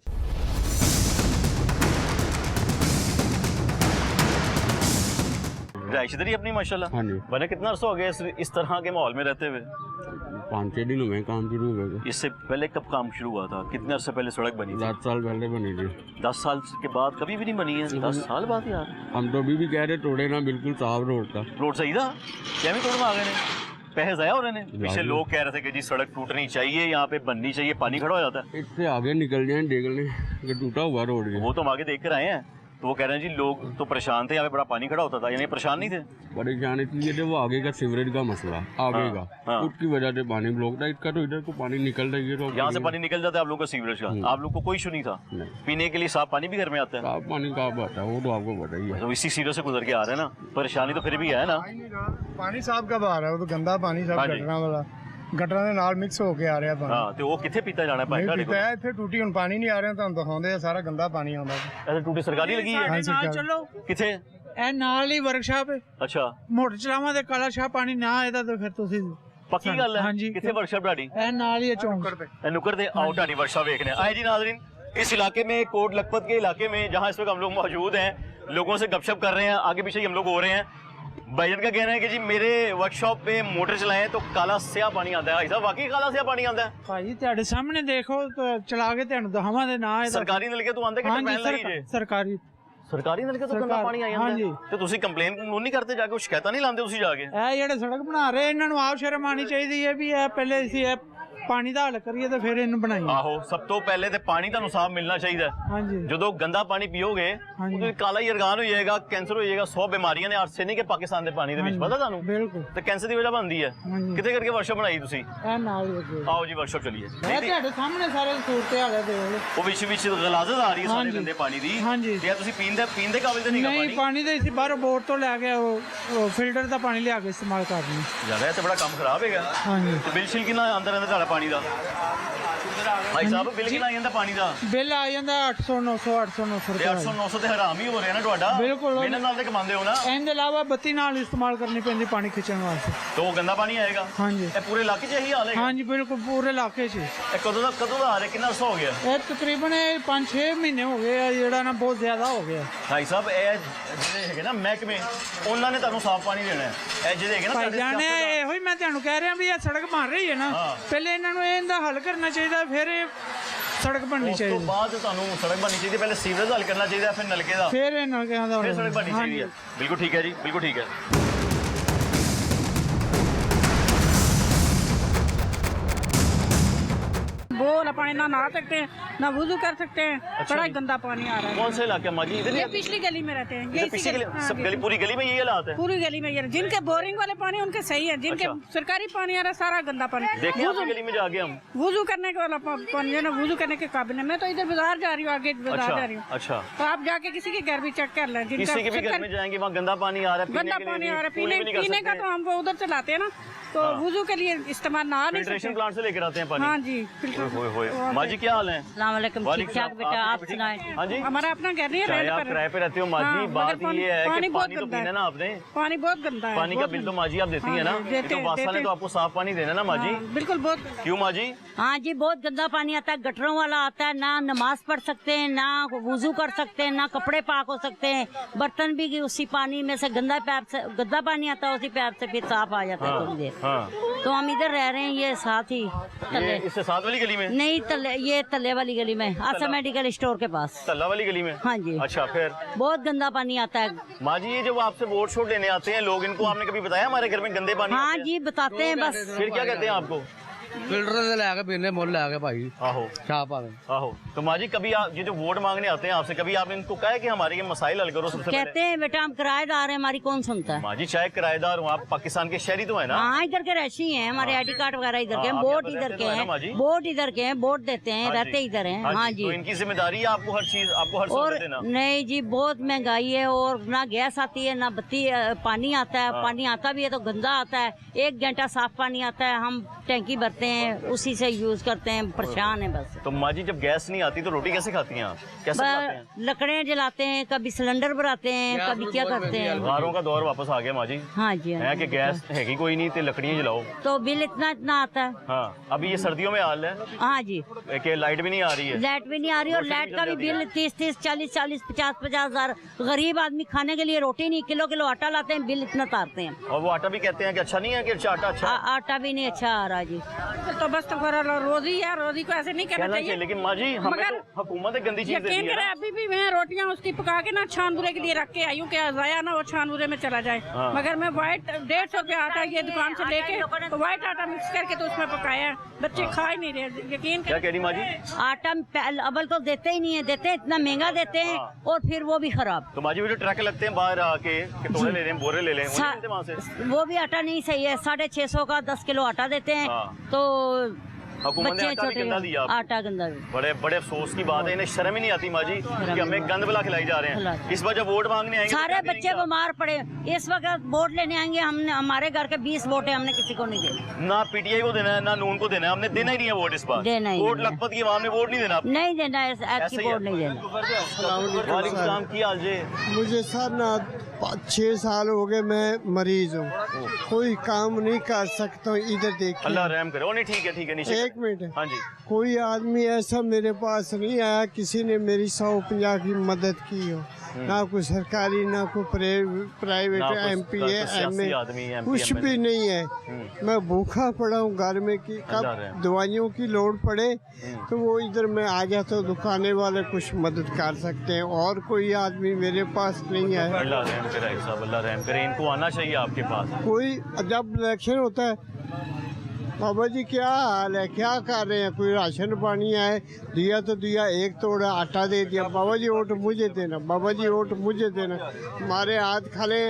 रिहाइश इधर ही अपनी माशाल्लाह? हाँ जी। बने कितना अर्सा हो गया इस तरह के माहौल में रहते हुए? 5-6 दिन हुए काम शुरू हुए। इससे पहले कब काम शुरू हुआ था? कितने अर्से पहले सड़क बनी थी? 10 साल पहले बनी थी। 10 साल के बाद कभी भी नहीं बनी है? 10 साल बाद यार। हम तो अभी भी कह रहे तोड़े ना, बिल्कुल साफ रोड था। रोड सही था क्या? भी तोड़वा आ गए ने, पैसे ज़ाया हो रहे हैं। पीछे लोग कह रहे थे कि जी सड़क टूटनी चाहिए, यहाँ पे बननी चाहिए, पानी खड़ा हो जाता है। इससे आगे निकल जाए देख लें कि टूटा हुआ रोड है। वो तो हम आगे देख कर आए हैं, तो वो कह रहे हैं जी लोग तो परेशान थे, यहाँ पे बड़ा पानी खड़ा होता था, यानी परेशान नहीं थे। परेशान इसलिए थे, वो आगे का सीवरेज का मसला आगे का, हाँ। उसकी वजह से पानी ब्लॉक था इसका, तो इधर को पानी निकल रही है, तो यहाँ से पानी निकल जाता है आप लोगों का सीवरेज का, आप लोग को कोई इशू नहीं था? नहीं। पीने के लिए साफ पानी भी घर में आता है? साफ पानी का आता है वो तो आपको पता ही है। तो इसी सीरों से गुजर के आ रहे हैं ना, परेशानी तो फिर भी है ना। पानी साफ कब आ रहा है? वो तो गंदा पानी सब हाँ जी। गटਰਾਂ वाला, ਗਟਰਾਂ ਦੇ ਨਾਲ ਮਿਕਸ ਹੋ ਕੇ ਆ ਰਿਹਾ ਪਾਣੀ। हाँ, तो वो कितने पीता जाना पानी? ਨਹੀਂ ਪੀਤਾ ਹੈ ਇੱਥੇ, ਟੂਟੀ ਹੁਣ ਪਾਣੀ ਨਹੀਂ ਆ ਰਿਹਾ, ਤੁਹਾਨੂੰ ਦਿਖਾਉਂਦੇ ਆ ਸਾਰਾ ਗੰਦਾ ਪਾਣੀ ਆਉਂਦਾ। ऐसे टूटी सरकारी लगी है? ਹਾਂਜੀ ਨਾਲ ਚਲੋ, किथे? ਇਹ ਨਾਲ ਹੀ ਵਰਕਸ਼ਾਪ ਹੈ, अच्छा, ਮੋਟਰ ਚਲਾਵਾਂ ਤੇ ਕਾਲਾ ਸ਼ਾਹ ਪਾਣੀ ਨਾ ਇਹਦਾ ਤਾਂ ਫਿਰ ਤੁਸੀਂ पक्की गल है? हाँ जी। किथे वर्कशॉप ढाडी? ਇਹ ਨਾਲ ਹੀ ਹੈ ਚੌਂਕ। नुकर दे आओ ढाडी वर्कशॉप देखने आए जी नाजरीन। इस इलाके में, कोट लखपत के इलाके में जहाँ इस वक्त हम लोग मौजूद हैं, लोगों से गपशप कर रहे हैं, आगे पीछे ही हम लोग हो रहे हैं। भाईजान का कहना है कि जी मेरे वर्कशॉप पे मोटर चलाएं तो काला स्याह पानी आता है। भाई साहब वाकई काला स्याह पानी आता है? ਭਾਈ ਤੁਹਾਡੇ ਸਾਹਮਣੇ ਦੇਖੋ, ਚਲਾ ਕੇ ਤੁਹਾਨੂੰ ਦਹਾਵਾਂ ਦੇ ਨਾ ਇਹਦਾ। सरकारी नलके तो आंदे कि ਹਾਂਜੀ टरपैन लाई जे? ਸਰਕਾਰੀ। सरकारी नलके तो गंदा पानी आई हाँ जी। ਜਾਂਦਾ ਤੇ ਤੁਸੀਂ ਕੰਪਲੇਨ ਨਹੀਂ ਕਰਦੇ ਜਾ ਕੇ, ਸ਼ਿਕਾਇਤਾਂ ਨਹੀਂ ਲਾਉਂਦੇ ਤੁਸੀਂ ਜਾ ਕੇ? ਇਹ ਜਿਹੜੇ ਸੜਕ ਬਣਾ ਰਹੇ ਇਹਨਾਂ ਨੂੰ ਆਪ ਸ਼ਰਮ ਆਣੀ ਚਾਹੀਦੀ ਹੈ ਵੀ ਇਹ ਪਹਿਲੇ ਅਸੀਂ ਇਹ ਪਾਣੀ ਦਾ ਹੱਲ ਕਰੀਏ ਤੇ ਫਿਰ ਇਹਨੂੰ ਬਣਾਈਏ। ਆਹੋ, ਸਭ ਤੋਂ ਪਹਿਲੇ ਤੇ ਪਾਣੀ ਤੁਹਾਨੂੰ ਸਾਫ਼ ਮਿਲਣਾ ਚਾਹੀਦਾ ਹੈ। ਹਾਂਜੀ ਜਦੋਂ ਗੰਦਾ ਪਾਣੀ ਪੀਓਗੇ ਹਾਂਜੀ। ਉਹਦੇ ਕਾਲਾ ਹੀ ਅਰਗਾਨ ਹੋ ਜਾਏਗਾ, ਕੈਂਸਰ ਹੋ ਜਾਏਗਾ, 100 ਬਿਮਾਰੀਆਂ ਨੇ ਆਰਸੇਨਿਕ ਹੈ ਪਾਕਿਸਤਾਨ ਦੇ ਪਾਣੀ ਦੇ ਵਿੱਚ, ਪਤਾ ਤੁਹਾਨੂੰ? ਬਿਲਕੁਲ। ਤੇ ਕੈਂਸਰ ਦੀ ਵਜ੍ਹਾ ਬਣਦੀ ਹੈ। ਹਾਂਜੀ। ਕਿਤੇ ਕਰਕੇ ਵਰਕਸ਼ਾਪ ਬਣਾਈ ਤੁਸੀਂ? ਇਹ ਨਾਲ ਹੀ ਲੱਗੇ। ਆਓ ਜੀ ਵਰਕਸ਼ਾਪ ਚਲੀਏ। ਇਹ ਤੁਹਾਡੇ ਸਾਹਮਣੇ ਸਾਰੇ ਸੂਰਤ ਹਾਲ ਹੈ, ਦੇਖ ਲਓ। ਉਹ ਵਿੱਚ ਗਲਾਜ਼ਤ ਆ ਰਹੀ ਹੈ ਸਾਡੇ ਹਾਂਜੀ। ਗੰਦੇ ਪਾਣੀ ਦੀ। ਹਾਂਜੀ। ਤੇ ਇਹ ਤੁਸੀਂ ਪੀਣ ਦੇ ਕਾਬਿਲ ਤੇ ਨਹੀਂ ਗਾ ਨਹੀਂ, ਪਾਣੀ? ਪਾਣੀ ਦੇ ਅਸੀਂ ਬਾਹਰੋਂ ਬੋਰ ਤੋਂ ਲੈ ਕੇ ਉਹ ਫਿਲਟਰ ਦਾ ਪਾਣੀ ਲਿਆ ਕੇ ਇਸਤੇਮਾਲ ਕਰਦੇ ਹਾਂ। ਜ਼ਿਆਦਾ ਇਹ ਤੇ ਬੜਾ ਕੰਮ ਖਰਾਬ ਹੈਗਾ। ਹਾਂਜੀ। ਤੇ ਬਿਲ ਸ਼ਿਲ ਕਿੰਨਾ ਆਉਂਦਾ ਰਹਿੰਦਾ ਤੁਹਾਡਾ ਪਾਣੀ ਦਾ? ਭਾਈ ਸਾਹਿਬ ਬਿੱਲ ਕਿੰਨਾ ਆ ਜਾਂਦਾ ਪਾਣੀ ਦਾ? ਬਿੱਲ ਆ ਜਾਂਦਾ 800 900 ਤੇ ਰੁਪਏ। 800 900 ਤੇ ਹਰਾਮ ਹੀ ਹੋ ਰਿਹਾ ਨਾ ਤੁਹਾਡਾ। ਬਿਲਕੁਲ। ਮਿਹਨਤ ਨਾਲ ਤੇ ਕਮਾਉਂਦੇ ਹੋ ਨਾ। ਇਹਦੇ ਇਲਾਵਾ ਬੱਤੀ ਨਾਲ ਇਸਤੇਮਾਲ ਕਰਨੀ ਪੈਂਦੀ ਪਾਣੀ ਖਿੱਚਣ ਵਾਸਤੇ। ਤੇ ਉਹ ਗੰਦਾ ਪਾਣੀ ਆਏਗਾ। ਹਾਂਜੀ ਇਹ ਪੂਰੇ ਇਲਾਕੇ 'ਚ ਇਹੀ ਹਾਲ ਹੈ? ਹਾਂਜੀ ਬਿਲਕੁਲ, ਪੂਰੇ ਇਲਾਕੇ 'ਚ। ਇਹ ਕਦੋਂ ਦਾ ਆ ਰਿਹਾ? ਕਿੰਨਾ ਅਰਸਾ ਹੋ ਗਿਆ? ਇਹ ਤਕਰੀਬਨ 5-6 ਮਹੀਨੇ ਹੋ ਗਏ ਆ, ਜਿਹੜਾ ਨਾ ਬਹੁਤ ਜ਼ਿਆਦਾ ਹੋ ਗਿਆ। ਭਾਈ ਸਾਹਿਬ ਇਹ ਜਿਹੜੇ ਹੈਗੇ ਨਾ ਮਹਿਕਮੇ, ਉਹਨਾਂ ਨੇ ਤੁਹਾਨੂੰ ਸਾਫ਼ ਪਾਣੀ ਦੇਣਾ ਹੈ। ਇਹ ਜਿਹੜੇ ਹੈਗੇ ਨਾ ਭਾਈ ਤੁਹਾਡੇ ਜਾਨ, ਸਿਆਸਤਦਾਨ- ਇਹੋ ਹੀ ਮੈਂ ਤੁਹਾਨੂੰ ਕਹਿ ਰਿਹਾ ਵੀ ਇਹ ਸੜਕ ਬਣ ਰਹੀ ਹੈ ਨਾ, ਹਾਂ। ਪਹਿਲੇ ਇਹਨਾਂ ਨੂੰ ਇਹਦਾ ਹੱਲ ਕਰਨਾ ਚਾਹੀਦਾ, ਫਿਰ ਇਹ ਸੜਕ ਬਣਨੀ ਉਸ ਤੋਂ ਚਾਹੀਦੀ, ਬਾਅਦ ਤੁਹਾਨੂੰ ਸੜਕ ਬਣਨੀ ਚਾਹੀਦੀ। ਪਹਿਲੇ ਸੀਵਰੇਜ ਦਾ ਹੱਲ ਕਰਨਾ ਚਾਹੀਦਾ, ਫਿਰ ਨਲਕੇ ਦਾ, ਫਿਰ ਇਹ ਨਲਕਿਆਂ ਦਾ ਫਿਰ ਸੜਕ ਬਣਨੀ ਚਾਹੀਦੀ ਹੈ। ਬਿਲਕੁਲ ਠੀਕ ਹੈ ਜੀ, ਬਿਲकुल ठीक है। वो वाला पानी ना नहा सकते हैं, ना वुजू कर सकते हैं। बड़ा गंदा पानी आ रहा है। कौन से इलाके माजी? इधर ये पिछली गली में रहते हैं, ये इधर इसी पिछली गली, हाँ, सब जी। गली, पूरी गली में यही हालात है? पूरी गली में ये, जिनके बोरिंग वाले पानी उनके सही है, जिनके अच्छा। सरकारी पानी आ रहा है सारा गंदा पानी। देखिए आपकी गली में जाके हम। वुजू करने के वाला पानी है ना, वुजू करने के काबिल है। मैं तो इधर बाजार जा रही हूँ, आगे बाजार जा रही हूँ, अच्छा। तो आप जाके किसी के घर भी चेक कर लें। किसी के भी घर में जाएंगे वहाँ गंदा पानी आ रहा है, गंदा पानी आ रहा है, पीने का तो हम वो उधर से लाते हैं ना, तो वुजू के लिए इस्तेमाल ना नहीं फिल्ट्रेशन सकते। प्लांट से लेकर आते हैं पानी? हाँ जी, फिल्टर। होए माजी क्या हाल है? अस्सलामुअलैकुम, ठीक ठाक बेटा, आप सुनाएं। हाँ जी, हमारा अपना घर नहीं है, चाहे रेंट आप पर है। किराए पे रहते हो माजी, हाँ, बात मगर ये है कि पानी बहुत पानी तो गंदा पीना है। ना आपने, पानी बहुत गंदा है। पानी का बहुत बिल तो गंदा। माजी आप देती हाँ है ना, जी, ये तो देते वासा ने हैं। तो आपको साफ पानी देना ना माजी। हाँ, बिल्कुल बहुत गंदा। क्यों माजी? हाँ जी, बहुत गंदा पानी आता है, गटरों वाला आता है, ना नमाज पढ़ सकते हैं, ना वुजू कर सकते हैं, ना कपड़े पाक हो सकते हैं, बर्तन भी उसी पानी में से गंदा पैप से गंदा पानी आता है, उसी पैप से फिर साफ आ जाता है थोड़ी देर। हाँ, तो हम इधर रह रहे हैं, ये साथ ही तले, ये इससे साथ वाली गली में? नहीं तले, ये तले वाली गली में, आशा मेडिकल स्टोर के पास। तल्ला वाली गली में? हाँ जी। अच्छा, फिर बहुत गंदा पानी आता है। माजी ये जब आपसे वोट शोट लेने आते हैं लोग, इनको आपने कभी बताया हमारे घर में गंदे पानी हाँ आते हैं? जी, बताते हैं बस। फिर क्या कहते हैं आपको? ਫਿਲਟਰ ਤੇ ਲੈ ਕੇ ਪੀਨੇ ਮੁੱਲ ਲੈ ਕੇ ਭਾਈ आहो ਚਾਹ ਭਾਵੇਂ आहो। तो माजी कभी आप ये जो वोट मांगने आते हैं आपसे, कभी आपने इनको कहा है कि हमारे ये मसाइल हल करो सबसे कहते पहले? हैं बेटा हम किराएदार हैं, हमारी कौन सुनता है। माजी चाहे किराएदार हो, आप पाकिस्तान के शहरी तो है ना? हाँ, इधर के रैशी हैं, हमारे आईडी कार्ड वगैरह इधर के हैं, हाँ, वोट आप यहाँ इधर रहते के तो है ना माजी? हैं, वोट इधर के हैं, वोट देते हैं, हाँ रहते जी। इधर हैं। हाँ जी। तो इनकी जिम्मेदारी है आपको हर चीज, आपको हर और सहूलत देना। नहीं जी, बहुत महंगाई है, और ना गैस आती है, ना बत्ती, पानी आता है, पानी आता भी है तो गंदा आता है। 1 घंटा साफ पानी आता है, हम टैंकी भरते हैं, उसी से यूज करते हैं, परेशान है बस। तो माजी जब गैस नहीं आती तो रोटी कैसे खाती हैं आप? कैसे बनाते हैं? लकड़ियाँ जलाते हैं, कभी सिलेंडर भराते हैं, कभी क्या करते हैं। गारों का दौर वापस आ गया माजी, हाँ जी, हाँ है जी। कि गैस हैगी कोई नहीं तो लकड़ियाँ जलाओ। तो बिल इतना इतना आता है। हाँ, अभी ये सर्दियों में हाल है हाँ जी, कि लाइट भी नहीं आ रही है। लाइट भी नहीं आ रही, और रोशनी लाइट भी का जल भी जाती बिल 30-30, 40-40, 50-50 हजार। गरीब आदमी खाने के लिए रोटी नहीं, किलो किलो आटा लाते हैं, बिल इतना तारते हैं। और वो आटा भी कहते हैं कि अच्छा नहीं है, कि अच्छा आटा अच्छा है। आटा भी नहीं अच्छा आ रहा जी। तो बस तो रोजी है, रोजी को ऐसे नहीं करना चाहिए। लेकिन माँ जी हमें मगर तो हुकूमत है गंदी चीज देती यकीन है करें ना। अभी भी मैं रोटियां उसकी पका के ना छानबुरे के लिए रख के आई हूँ, क्या जाया ना वो छानबुरे में चला जाए। मगर मैं व्हाइट 150 रुपया आटा ये दुकान से लेके तो व्हाइट आटा मिक्स करके तो उसमें पकाया है, बच्चे खा ही नहीं रहे। यकीन क्या कह रही माँ जी? आटा अबल तो देते ही नहीं है, देते इतना महंगा देते हैं और फिर वो भी खराब। तो माँ जी वो जो ट्रक लगते हैं बाहर आके कि तोड़े ले लें, बोरे ले लें, वो नहीं देते वहाँ से? वो भी आटा नहीं सही है, 650 का 10 किलो आटा देते हैं। तो हुकूमत ने आटा भी गंदा दिया आपको। आटा गंदा भी। बड़े बड़े अफसोस की बात है, इन्हें शर्म ही नहीं आती माँ जी कि हमें गंद बला खिलाई जा रहे हैं। इस बार जब वोट मांगने आएंगे सारे बच्चे बीमार पड़े। इस वक्त वोट लेने आएंगे, हमने हमारे घर के 20 वोट है, हमने किसी को नहीं देना। ना पीटीआई को देना है ना नून को देना है, हमने देना ही नहीं है वोट इस बार। देना ही वोट नहीं है। लखपत की आवाम ने वोट नहीं देना। नहीं देना है, ऐसे ही वोट नहीं देना। वालेकुम सलाम, की हाल जी? मुझे सर ना 6 साल हो गए मैं मरीज हूँ, कोई काम नहीं कर सकता हूँ। इधर देखिए, अल्लाह रहम करे। ओ नहीं ठीक है, ठीक है, नीचे। 1 मिनट। हाँ जी। कोई आदमी ऐसा मेरे पास नहीं आया किसी ने मेरी 150 की मदद की हो, ना कोई सरकारी ना कोई प्राइवेट MP है MA कुछ भी नहीं है। मैं भूखा पड़ा हूँ घर में कि कब दवाइयों की लोड़ पड़े तो वो इधर मैं आ जाता हूँ, दुकाने वाले कुछ मदद कर सकते हैं, और कोई आदमी मेरे पास नहीं है। अल्लाह रहम करे साहब, अल्लाह रहम करे। इनको आना चाहिए आपके पास। कोई जब इलेक्शन होता है, बाबा जी क्या हाल है, क्या कर रहे हैं, कोई राशन पानी आए, दिया तो दिया, एक तोड़ा आटा दे दिया, बाबा जी वोट मुझे देना, बाबा जी वोट मुझे देना। हमारे हाथ खड़े,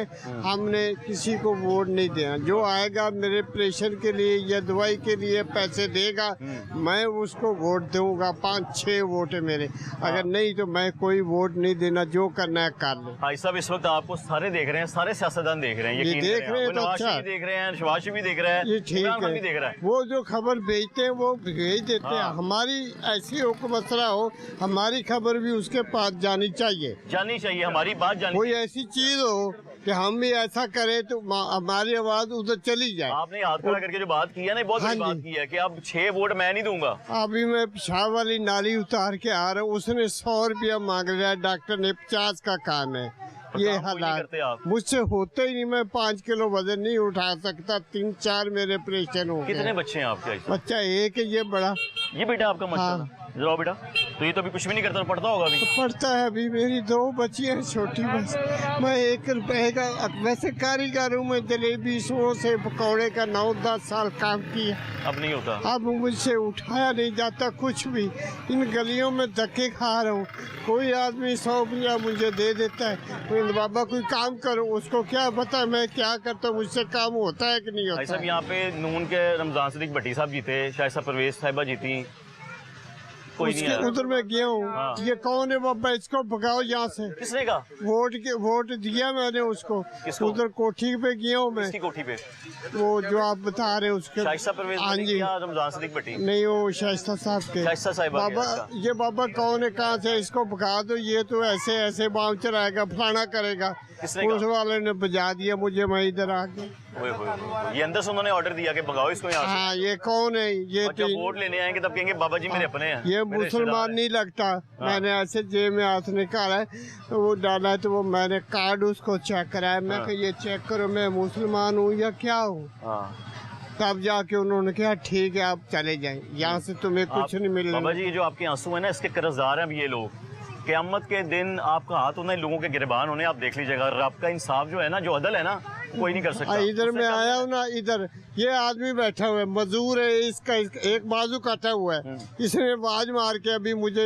हमने किसी को वोट नहीं देना। जो आएगा मेरे प्रेशर के लिए या दवाई के लिए पैसे देगा, मैं उसको वोट दूंगा। 5-6 वोट है मेरे, अगर नहीं तो मैं कोई वोट नहीं देना। जो करना है कर ले। भाई साहब इस वक्त आपको सारे देख रहे हैं, सारे सियासतदान देख रहे हैं, ये देख रहे हैं तो नवाज अच्छा, शरीफ भी देख रहे हैं, शहबाज शरीफ भी देख रहा है, ये ठीक इमरान खान भी है। देख रहा है। वो जो खबर भेजते हैं वो भेज देते हैं। हमारी ऐसी मसला हो, हमारी खबर भी उसके पास जानी चाहिए, जानी चाहिए, हमारी बात जानी। कोई ऐसी चीज हो कि हम भी ऐसा करें तो हमारी आवाज उधर चली जाए। आपने हाथ खड़ा करके जो बात की है ना, बहुत बड़ी बात की है कि अब 6 वोट मैं नहीं दूंगा। अभी मैं पेशाब वाली नाली उतार के आ रहा हूँ, उसने 100 रुपया मांग रहा है, डॉक्टर ने 50 का काम है। ये हालात मुझसे होते ही नहीं। मैं 5 किलो वजन नहीं उठा सकता, 3-4 मेरे ऑपरेशन हो गए। कितने बच्चे हैं आपके? बच्चा एक है, ये बड़ा। ये बेटा आपका? माशाल्लाह। जरा बेटा, तो ये तो अभी कुछ भी नहीं करता, पढ़ता होगा अभी? तो पढ़ता है। अभी मेरी 2 बच्चियां हैं छोटी, बस मैं 1 रुपए का वैसे कारीगर हूँ। मैं जलेबी से पकौड़े का 9-10 साल काम किया, अब नहीं होता। अब मुझसे उठाया नहीं जाता कुछ भी। इन गलियों में धक्के खा रहा हूँ। कोई आदमी 100 मुझे दे देता है, कोई बाबा कोई काम करो, उसको क्या पता मैं क्या करता हूँ, मुझसे काम होता है कि नहीं होता। साहब यहाँ पे नून के रमजान सदीक भट्टी साहब जीते, शायद परवेज साहिबा जीती, कोई नहीं आया। उधर मैं गया हूँ। ये कौन है बाबा, इसको भगाओ यहाँ से। किसने कहा? वोट दिया मैंने उसको। उधर कोठी पे गया हूँ मैं। किसकी कोठी पे? वो जो आप बता रहे हैं उसके। शाइस्ता परवेज हाँ जी, रमजान सदीक भट्टी? नहीं, वो शाइस्ता साहब के। शाइस्ता साहिबा के। बाबा, ये बाबा कौन है, कहाँ से, इसको भगा दो, ये तो ऐसे ऐसे बाम चलाएगा, फलाना करेगा। पुलिस वाले ने बजा दिया मुझे, मैं इधर आ गया। ये अंदर से उन्होंने ऑर्डर दिया कि भगाओ इसको यहाँ से। हाँ, ये कौन है? ये जब वोट लेने आएंगे तब कहेंगे बाबा जी मेरे अपने हैं, ये मुसलमान नहीं लगता। मैंने ऐसे जेब में हाथ निकाला है, तो वो डाला है, तो वो मैंने कार्ड उसको चेक कराया। मैं कहा ये चेक करो मैं मुसलमान हूँ या क्या हूँ। तब जाके उन्होंने कहा ठीक है आप चले जाएं, यहाँ से तुम्हें कुछ नहीं मिलेगा। बाबा जी ये जो आपके आंसू है ना, इसके कर्जदार हैं अब ये लोग। क़यामत के दिन आपका हाथ उन्हें लोगों के गिरबान होने, आप देख लीजिएगा। रब का इंसाफ जो है ना, जो अदल है ना, कोई नहीं कर सकता। इधर मैं आया हूँ ना, इधर ये आदमी बैठा हुआ है, मजदूर है, इसका एक बाजू काटा हुआ है। इसने आवाज मार के अभी मुझे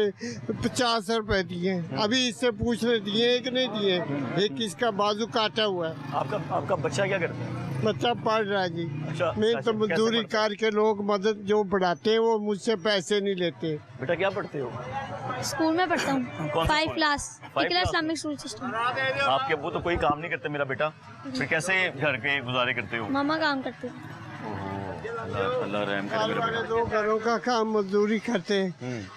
50 रुपए दिए, अभी इससे पूछने दिए कि नहीं दिए। एक इसका बाजू काटा हुआ है। आपका बच्चा क्या करता है? बच्चा पढ़ रहा है जी। अच्छा, मैं तो मजदूरी करके लोग मदद जो बढ़ाते हैं वो मुझसे पैसे नहीं लेते। बेटा क्या पढ़ते हो? स्कूल में पढ़ता हूँ, 5 क्लास, इस्लामिक स्कूल सिस्टम। आपके अब्बू तो कोई काम नहीं करते मेरा बेटा, फिर कैसे घर के गुजारे करते हो? मामा काम करते हैं। अल्लाह रहम करे मेरा बेटा। 2 घरों का काम मजदूरी करते हैं,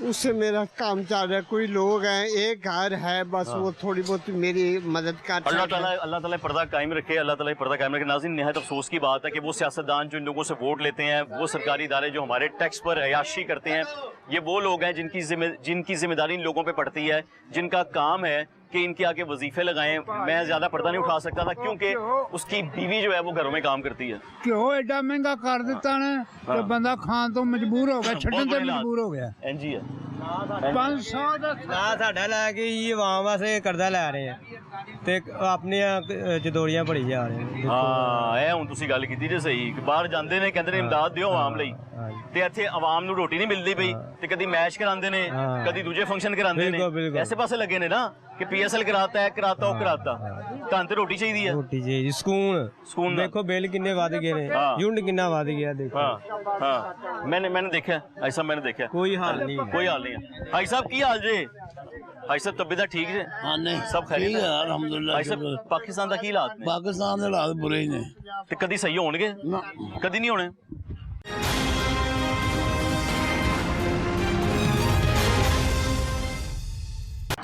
उससे मेरा काम चल रहा है। कोई लोग हैं, एक घर है बस, वो थोड़ी बहुत मेरी मदद करते हैं। अल्लाह ताला पर्दा कायम रखे, अल्लाह ताला पर्दा कायम रखे। नाज़रीन, निहायत अफसोस की बात है कि वो सियासतदान जो इन लोगों से वोट लेते हैं, वो सरकारी इदारे जो हमारे टैक्स पर अयाशी करते हैं, ये वो लोग हैं जिनकी जिम्मेदारी इन लोगों पे पड़ती है, जिनका काम है कि इनके आगे वजीफे लगाएं, मैं ज्यादा पर्दा नहीं उठा सकता था क्योंकि उसकी बीवी जो है वो घरों में काम करती है। ਘਿਓ ਐਡਾ ਮਹਿੰਗਾ ਕਰ ਦਿੱਤਾ ਨੇ ਕਿ ਬੰਦਾ ਖਾਣ ਤੋਂ ਮਜਬੂਰ ਹੋ ਗਿਆ, ਛੱਡਣ ਤੇ ਮਜਬੂਰ ਹੋ ਗਿਆ। ਇੰਜ ਹੀ ਹੈ 500 ਦਾ ਸਾਡਾ ਲੈ ਕੇ ਹੀ ਆਵਾਮ ਵਾਸਤੇ ਕਰਜ਼ਾ ਲੈ ਰਹੇ ਆ ਤੇ ਆਪਣੀਆਂ ਜਦੋੜੀਆਂ ਭਰੀ ਜਾ ਰਹੇ ਨੇ। ਹਾਂ ਇਹ ਹੁਣ ਤੁਸੀਂ ਗੱਲ ਕੀਤੀ ਜੇ ਸਹੀ ਕਿ ਬਾਹਰ ਜਾਂਦੇ ਨੇ ਕਹਿੰਦੇ ਨੇ ਇਮਦਾਦ ਦਿਓ ਆਵਾਮ ਲਈ ਤੇ ਇੱਥੇ ਆਵਾਮ ਨੂੰ ਰੋਟੀ ਨਹੀਂ ਮਿਲਦੀ ਪਈ ਤੇ ਕਦੀ ਮੈਚ ਕਰਾਉਂਦੇ ਨੇ ਕਦੀ ਦੂਜੇ ਫੰਕਸ਼ਨ ਕਰਾਉਂਦੇ ਨੇ ਐਸੇ ਪਾਸੇ ਲੱਗੇ ਨੇ ਨਾ ਕਿ ਪੀਐਸਐਲ ਕਰਾਤਾ ਹੈ ਕਰਾਤਾ ਉਹ ਕਰਾਤਾ ਤਾਂ ਤੇ ਰੋਟੀ ਚਾਹੀਦੀ ਹੈ। ਰੋਟੀ ਜੀ ਸਕੂਨ ਦੇਖੋ ਬਿੱਲ ਕਿੰਨੇ ਵੱਧ ਗਏ ਨੇ, ਯੂਨਿਟ ਕਿੰਨਾ ਵੱਧ ਗਿਆ ਦੇਖੋ। ਹਾਂ मैंने देखा भाई साहब, मैंने देखा कोई हाल नहीं है। भाई साहब की हाल जे भाई साहब तबीयत ठीक है? हाँ नहीं सब खैरियत है अल्हम्दुलिल्लाह। भाई साहब पाकिस्तान दा की हालात ने? पाकिस्तान दे हालात बुरे ही ने ते कदी सही होणगे? कदी नहीं होने।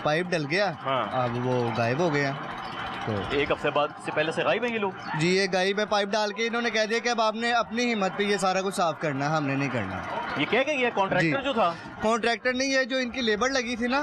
पाइप डल गया, अब वो गायब हो गया। तो एक हफ्ते बाद से पहले से गायब है ये लोग? जी ये गायब है, पाइप डाल के इन्होंने कह दिया कि अब आपने अपनी हिम्मत पे ये सारा कुछ साफ करना है, हमने नहीं करना। ये क्या गया कॉन्ट्रैक्टर जो था? कॉन्ट्रैक्टर नहीं है, जो इनकी लेबर लगी थी ना,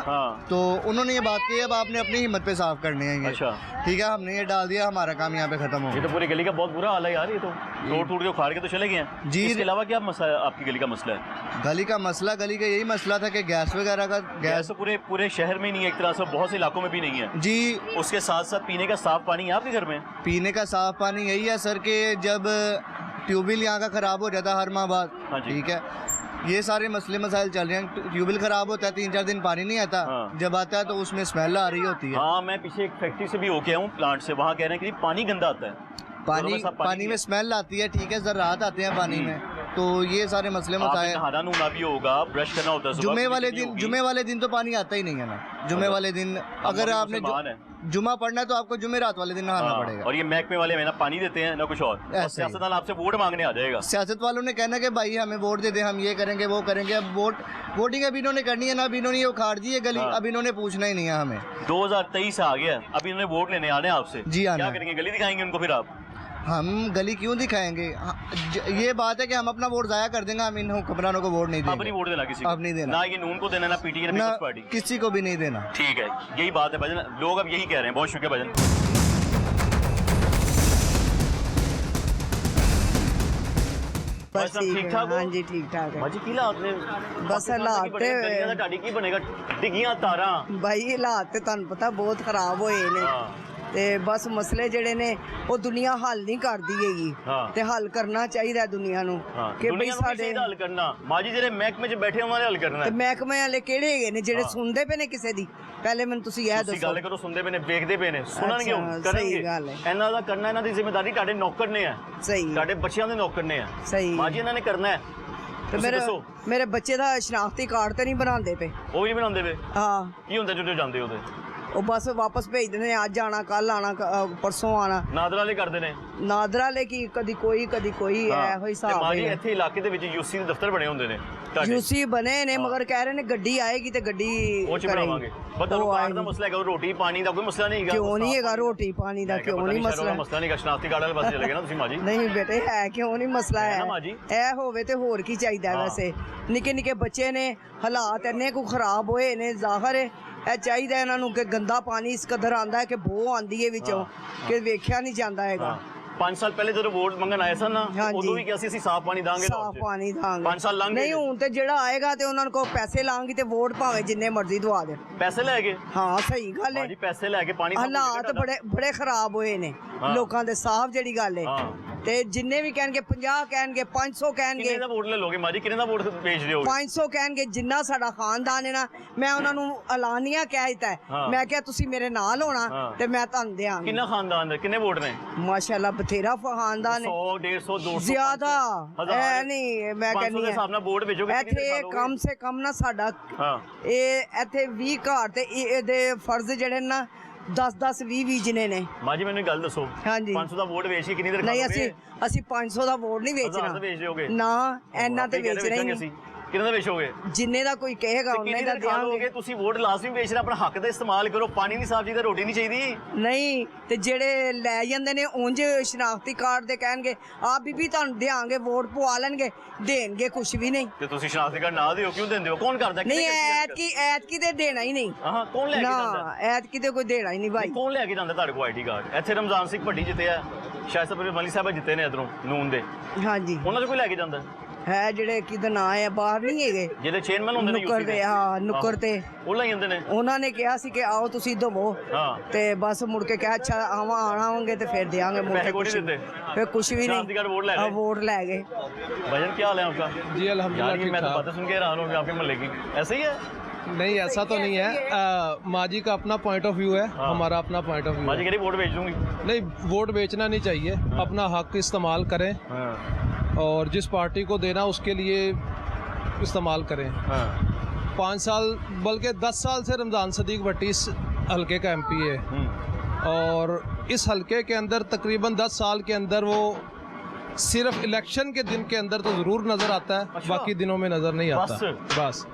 तो उन्होंने ये बात की अब आपने अपनी हिम्मत पे साफ करने हैं। अच्छा ठीक है, हमने ये डाल दिया, हमारा काम यहाँ पे खत्म हो। ये तो पूरी गली का बहुत बुरा हाल है यार, ये तो तोड़ टूट के उखाड़ के तो चले गए हैं जी। इसके अलावा क्या मसला आपकी गली का मसला है? गली का मसला, गली का यही मसला था कि गैस वगैरह का, गैस तो पूरे शहर में नहीं है, एक तरह से बहुत से इलाकों में भी नहीं है जी। उसके साथ साथ पीने का साफ पानी है आपके घर में? पीने का साफ पानी यही है सर कि जब ट्यूबवेल यहाँ का खराब हो जाता है हर माह बाद, ठीक है, ये सारे मसले मसाइल चल रहे हैं। ट्यूबवेल खराब होता है, 3-4 दिन पानी नहीं आता, जब आता है तो उसमें स्मेल आ रही होती है। हाँ मैं पीछे एक फैक्ट्री से भी होके आऊँ प्लांट से, वहाँ कह रहे हैं कि पानी गंदा आता है, पानी में स्मेल आती है, ठीक है, ज़रात आते हैं पानी में, तो ये सारे मसले मसाइल। नहाना नूना भी होगा, ब्रश करना होता है, जुमे वाले दिन तो पानी आता ही नहीं है ना। जुमे वाले दिन अगर आपने जुमा पढ़ना है तो आपको जुमेरात वाले दिन नहाना पड़ेगा। और ये महकमे वाले में ना पानी देते हैं ना कुछ और सियासतदान आपसे वोट मांगने आ जाएगा। सियासत वालों ने कहना कि भाई हमें वोट दे दे, हम ये करेंगे वो करेंगे। अब वोटिंग अभी इन्होंने करनी है ना, अभी इन्होंने ये उखाड़ दी है गली, अब इन्होंने पूछना ही नहीं है हमें। 2023 आ गया, अभी इन्होंने वोट लेने आने आपसे जी। क्या करेंगे? गली दिखाएंगे उनको? फिर आप हम गली क्यों दिखाएंगे? ये बात है कि हम अपना वोट जाया कर देंगे, हम इन हुक्मरानों को वोट नहीं देंगे। अब नहीं वोट देना किसी को? अब नहीं देना, ना ये नून को देना, ना पीटीआई, ना पीपल्स पार्टी, किसी को भी नहीं देना। ठीक है, यही बात है भजन, लोग अब यही कह रहे हैं। बहुत शुक्रिया भजन। ठीक ठाक? हाँ जी ठीक ठाक है भाजी की हालात ने? बस हालात की बनेगा डिगियां तारा भाई, हालात ते तुहानू पता बहुत खराब होए ने ते बस मसले जेड़े ने वो दुनिया हल नहीं करदी हैगी ते हल करना चाहिए दुनिया नू कि भाई साडे हल करना। माजी जेड़े महकमे च बैठे उन्हां ने हल करना है। ते महकमे वाले केड़े हैगे ने जेड़े सुनदे पे ने किसे दी? पहले मैनूं तुसीं यह दसो। गल करो, सुनदे पे ने, देखदे पे ने, सुनणगे हुण करनगे। इन्हां दा करना, इन्हां दी जिम्मेदारी तुहाडे नौकर ने है। सही, तुहाडे बच्चियां दे नौकर ने है। सही माजी इन्हां ने करना है। ते मेरे बच्चे दा शनाख्ती कार्ड ते नहीं बनांदे पे? ਉਹ ਵੀ ਨਹੀਂ ਬਣਾਉਂਦੇ ਵੇ? हाँ ਕੀ ਹੁੰਦਾ ਜਦੋਂ ਜਾਂਦੇ ਉਹਦੇ? ਉਹ ਬਸ ਵਾਪਸ ਭੇਜ ਦਿੰਦੇ ਨੇ, ਅੱਜ ਆਣਾ, ਕੱਲ ਆਣਾ, ਪਰਸੋਂ ਆਣਾ। ਨਾਦਰਾ ਵਾਲੇ ਕਰਦੇ ਨੇ? ਨਾਦਰਾ ਵਾਲੇ ਕੀ, ਕਦੀ ਕੋਈ ਇਹੋ ਹੀ ਹਿਸਾਬ ਮਾਜੀ ਇੱਥੇ ਇਲਾਕੇ ਦੇ ਵਿੱਚ ਯੂਸੀ ਦੇ ਦਫ਼ਤਰ ਬਣੇ ਹੁੰਦੇ ਨੇ, ਯੂਸੀ ਬਣੇ ਨੇ, ਮਗਰ ਕਹਿ ਰਹੇ ਨੇ ਗੱਡੀ ਆਏਗੀ ਤੇ ਗੱਡੀ ਉਹ ਚ ਬਣਾਵਾਂਗੇ। ਪਤਾ ਉਹ ਕਾਰਡ ਦਾ ਮਸਲਾ ਹੈਗਾ, ਰੋਟੀ ਪਾਣੀ ਦਾ ਕੋਈ ਮਸਲਾ ਨਹੀਂ ਹੈਗਾ। ਕਿਉਂ ਨਹੀਂ ਹੈਗਾ ਰੋਟੀ ਪਾਣੀ ਦਾ? ਕਿਉਂ ਨਹੀਂ ਮਸਲਾ? ਮਸਲਾ ਨਹੀਂ, ਸ਼ਨਾਖਤੀ ਕਾਰਡ ਵਾਲੇ ਪਾਸੇ ਚਲੇ ਗਏ ਨਾ ਤੁਸੀਂ ਮਾਜੀ। ਨਹੀਂ ਬੇਟੇ ਹੈ, ਕਿਉਂ ਨਹੀਂ ਮਸਲਾ ਹੈ? ਇਹ ਹੋਵੇ ਤੇ ਹੋਰ ਕੀ ਚਾਹੀਦਾ? ਵੈਸੇ ਨਿੱਕੇ ਨਿੱਕੇ ਬੱਚੇ ਨੇ, ਹਾਲਾਤ ਇੰਨੇ ਕੁ ਖਰਾਬ ਹੋਏ ਨੇ, ਜ਼ਾਹਰ ਹੈ ਇਹ ਚਾਹੀਦਾ ਇਹਨਾਂ ਨੂੰ ਕਿ ਗੰਦਾ ਪਾਣੀ ਇਸ ਕਦਰ ਆਂਦਾ ਹੈ ਕਿ ਬੋ ਆਂਦੀ ਹੈ ਵਿੱਚੋਂ ਕਿ ਵੇਖਿਆ ਨਹੀਂ ਜਾਂਦਾ ਹੈਗਾ। 5 ਸਾਲ ਪਹਿਲੇ ਜਦੋਂ ਵੋਟ ਮੰਗਣ ਆਏ ਸਨ ਨਾ, ਉਦੋਂ ਵੀ ਕਿਹਾ ਸੀ ਅਸੀਂ ਸਾਫ਼ ਪਾਣੀ ਦਾਂਗੇ, ਸਾਫ਼ ਪਾਣੀ ਦਾਂਗੇ। 5 ਸਾਲ ਲੰਘ ਗਏ। ਨਹੀਂ ਹੁਣ ਤੇ ਜਿਹੜਾ ਆਏਗਾ ਤੇ ਉਹਨਾਂ ਨੂੰ ਪੈਸੇ ਲਾਂਗੀ ਤੇ ਵੋਟ ਭਾਵੇਂ ਜਿੰਨੇ ਮਰਜ਼ੀ ਦਵਾ ਦੇ। ਪੈਸੇ ਲੈ ਕੇ? ਹਾਂ ਸਹੀ ਗੱਲ ਹੈ ਜੀ, ਪੈਸੇ ਲੈ ਕੇ ਪਾਣੀ। ਹਾਲਾਤ ਬੜੇ ਖਰਾਬ ਹੋਏ ਨੇ ਲੋਕਾਂ ਦੇ, ਸਾਫ਼ ਜਿਹੜੀ ਗੱਲ ਹੈ। ਤੇ ਜਿੰਨੇ ਵੀ ਕਹਿਣਗੇ 50 ਕਹਿਣਗੇ, 500 ਕਹਿਣਗੇ। ਕਿੰਨੇ ਦਾ ਵੋਟ ਲੈ ਲੋਗੇ ਮਾਜੀ? ਕਿੰਨੇ ਦਾ ਵੋਟ ਵੇਚ ਦਿਓਗੇ? 500 ਕਹਿਣਗੇ। ਜਿੰਨਾ ਸਾਡਾ ਖਾਨਦਾਨ ਹੈ ਨਾ, ਮੈਂ ਉਹਨਾਂ ਨੂੰ ਐਲਾਨੀਆ ਕਹਿ ਦਿੱਤਾ, ਮੈਂ ਕਿਹਾ ਤੁਸੀਂ ਮੇਰੇ ਨਾਲ ਹੋਣਾ ਤੇ ਮੈਂ ਤੁਹਾਨੂੰ ਦਿਆਂਗੀ। ਕਿੰਨਾ ਖਾਨਦਾਨ ਹੈ? ਕਿੰਨੇ ਵੋਟ ਨੇ? ਮਾਸ਼ਾਅੱਲਾ ਬਥੇਰਾ ਖਾਨਦਾਨ ਹੈ। 100 150 200 ਜ਼ਿਆਦਾ ਐ ਨਹੀਂ, ਮੈਂ ਕਹਿੰਦੀ ਦੇ ਹਿਸਾਬ ਨਾਲ ਵੋਟ ਵੇਚੋਗੇ। ਇੱਥੇ ਕਮ ਸੇ ਕਮ ਨਾ ਸਾਡਾ ਇਹ ਇੱਥੇ 20 ਘਰ ਤੇ ਇਹਦੇ ਫਰਜ਼ ਜਿਹੜੇ ਨਾ 10-10 20 ਜਿਨੇ ਨੇ। ਮਾਜੀ ਮੈਨੂੰ ਗੱਲ ਦੱਸੋ, 500 ਦਾ ਵੋਟ ਵੇਚ ਕੇ ਕਿੰਨੀ ਦੇਰ ਨਹੀਂ, ਅਸੀਂ 500 ਦਾ ਵੋਟ ਨਹੀਂ ਵੇਚਣਾ ਵੇਚ ਦਿਓਗੇ ਨਾ, ਇੰਨਾ ਤੇ ਵੇਚਣਾ ਹੀ ਨਹੀਂ। ਕਿੰਨੇ ਦਾ ਵੇਚੋਗੇ? ਜਿੰਨੇ ਦਾ ਕੋਈ ਕਹੇਗਾ ਉਹਨੇ ਦਾ ਦਿਆਂਗੇ। ਤੁਸੀਂ ਵੋਟ ਲਾਜ਼ਮੀ ਵੇਚ ਰਹੇ, ਆਪਣਾ ਹੱਕ ਦਾ ਇਸਤੇਮਾਲ ਕਰੋ। ਪਾਣੀ ਨਹੀਂ ਸਾਫ ਚਾਹੀਦਾ, ਰੋਟੀ ਨਹੀਂ ਚਾਹੀਦੀ। ਨਹੀਂ ਤੇ ਜਿਹੜੇ ਲੈ ਜਾਂਦੇ ਨੇ ਉਂਝ ਸ਼ਨਾਖਤੀ ਕਾਰਡ ਦੇ ਕਹਿਣਗੇ ਆ ਬੀਬੀ ਤੁਹਾਨੂੰ ਦਿਆਂਗੇ, ਵੋਟ ਪਵਾ ਲੈਣਗੇ, ਦੇਣਗੇ ਕੁਝ ਵੀ ਨਹੀਂ। ਤੇ ਤੁਸੀਂ ਸ਼ਨਾਖਤੀ ਕਾਰਡ ਨਾ ਦਿਓ, ਕਿਉਂ ਦਿੰਦੇ ਹੋ? ਕੌਣ ਕਰਦਾ? ਨਹੀਂ ਐਤਕੀ ਤੇ ਦੇਣਾ ਹੀ ਨਹੀਂ। ਹਾਂ, ਕੌਣ ਲੈ ਕੇ ਜਾਂਦਾ? ਨਾ ਐਤਕੀ ਤੇ ਕੋਈ ਦੇਣਾ ਹੀ ਨਹੀਂ ਭਾਈ। ਕੌਣ ਲੈ ਕੇ ਜਾਂਦਾ ਤੁਹਾਡੇ ਕੋਲ ਆਈਡੀ ਕਾਰਡ? ਇੱਥੇ ਰਮਜ਼ਾਨ ਸਿੰਘ ਭੱਟੀ ਜਿੱਤੇ ਆ, ਸ਼ਾਇਦ ਪਰਵੇਜ਼ ਮਲਿਕ ਸਾਹਿਬ ਜਿੱਤੇ ਨੇ ਇਧਰੋਂ ਨੂਨ ਦੇ, ਹਾਂਜੀ ਉਹਨਾਂ ਚੋਂ ਕੋਈ ਲੈ ਕੇ ਜਾਂਦਾ ਹੈ? ਜਿਹੜੇ ਕਿਹਦਾ ਨਾਂ ਹੈ ਬਾਹਰ ਨਹੀਂ ਹੈਗੇ, ਜਿਹਦੇ ਚੇਅਰਮੈਨ ਹੁੰਦੇ ਨੇ ਨੁੱਕਰ ਦੇ। ਹਾਂ ਨੁੱਕਰ ਤੇ ਉਹ ਲਈ ਜਾਂਦੇ ਨੇ। ਉਹਨਾਂ ਨੇ ਕਿਹਾ ਸੀ ਕਿ ਆਓ ਤੁਸੀਂ ਦਵੋ, ਤੇ ਬਸ ਮੁੜ ਕੇ ਕਿਹਾ ਅੱਛਾ ਆਵਾਂਗੇ ਤੇ ਫਿਰ ਦੇਾਂਗੇ। ਮੁੜ ਕੇ ਕੁਝ ਫਿਰ ਕੁਝ ਵੀ नहीं, वोट ले गए। भजन क्या हाल है आपका? जी अल्हम्दुलिल्लाह। मैं तो बातें सुन के हैरान हो गया आपके मोहल्ले की। ऐसे ही है? नहीं ऐसा तो नहीं है, माजी का अपना पॉइंट ऑफ व्यू है, हमारा अपना पॉइंट ऑफ व्यू। माजी कह रही वोट बेच दूंगी। नहीं, वोट बेचना नहीं चाहिए, अपना हक इस्तेमाल करें और जिस पार्टी को देना उसके लिए इस्तेमाल करें। 5 साल बल्कि 10 साल से रमज़ान सदीक भट्टी इस हल्के का MP है और इस हल्के के अंदर तकरीबन 10 साल के अंदर वो सिर्फ इलेक्शन के दिन के अंदर तो ज़रूर नज़र आता है। अच्छा। बाकी दिनों में नज़र नहीं आता बस।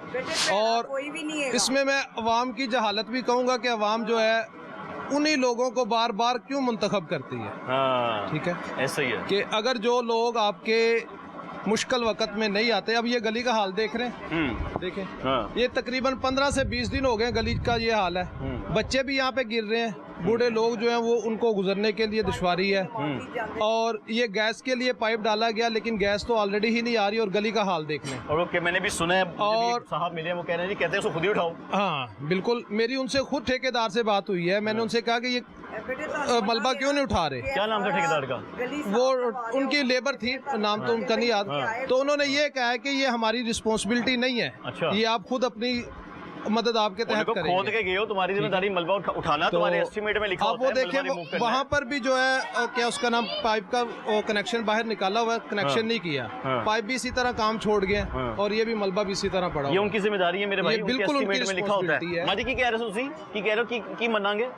और इसमें मैं अवाम की जहालत भी कहूँगा कि अवाम जो है उन्हीं लोगों को बार बार क्यों मुंतखब करती है। ठीक है, ऐसा ही है कि अगर जो लोग आपके मुश्किल वक़्त में नहीं आते, अब ये गली का हाल देख रहे हैं, देखें ये तकरीबन 15 से 20 दिन हो गए गली का ये हाल है। बच्चे भी यहाँ पे गिर रहे हैं, बूढ़े लोग जो हैं वो उनको गुजरने के लिए दुश्वारी है। और ये गैस के लिए पाइप डाला गया लेकिन गैस तो ऑलरेडी ही नहीं आ रही और गली का हाल देख लें। और ओके, मैंने भी सुना है और साहब मिले वो कह रहे हैं कहते हैं उसको खुद ही उठाओ। हाँ बिल्कुल, मेरी उनसे खुद ठेकेदार से बात हुई है। मैंने उनसे कहा कि ये मलबा क्यों नहीं उठा रहे। क्या नाम था ठेकेदार का? वो उनकी लेबर थी, नाम तो उनका नहीं याद। तो उन्होंने ये कहा है कि ये हमारी रिस्पॉन्सिबिलिटी नहीं है। अच्छा। ये आप खुद अपनी मदद आपके तहत करेंगे। खोद के गए हो, तुम्हारी जिम्मेदारी मलबा उठाना, तो तुम्हारे एस्टीमेट में लिखा होता है। वो देखिए वहाँ पर भी जो है क्या उसका नाम पाइप का कनेक्शन बाहर निकाला हुआ है, कनेक्शन नहीं किया, पाइप भी इसी तरह काम छोड़ गए और ये भी मलबा भी इसी तरह पड़ा। ये उनकी जिम्मेदारी है मेरे भाई, बिल्कुल उनकी लिखा होता है। माजी की कह रहे हो तुसी की कह रहे हो की मनांगे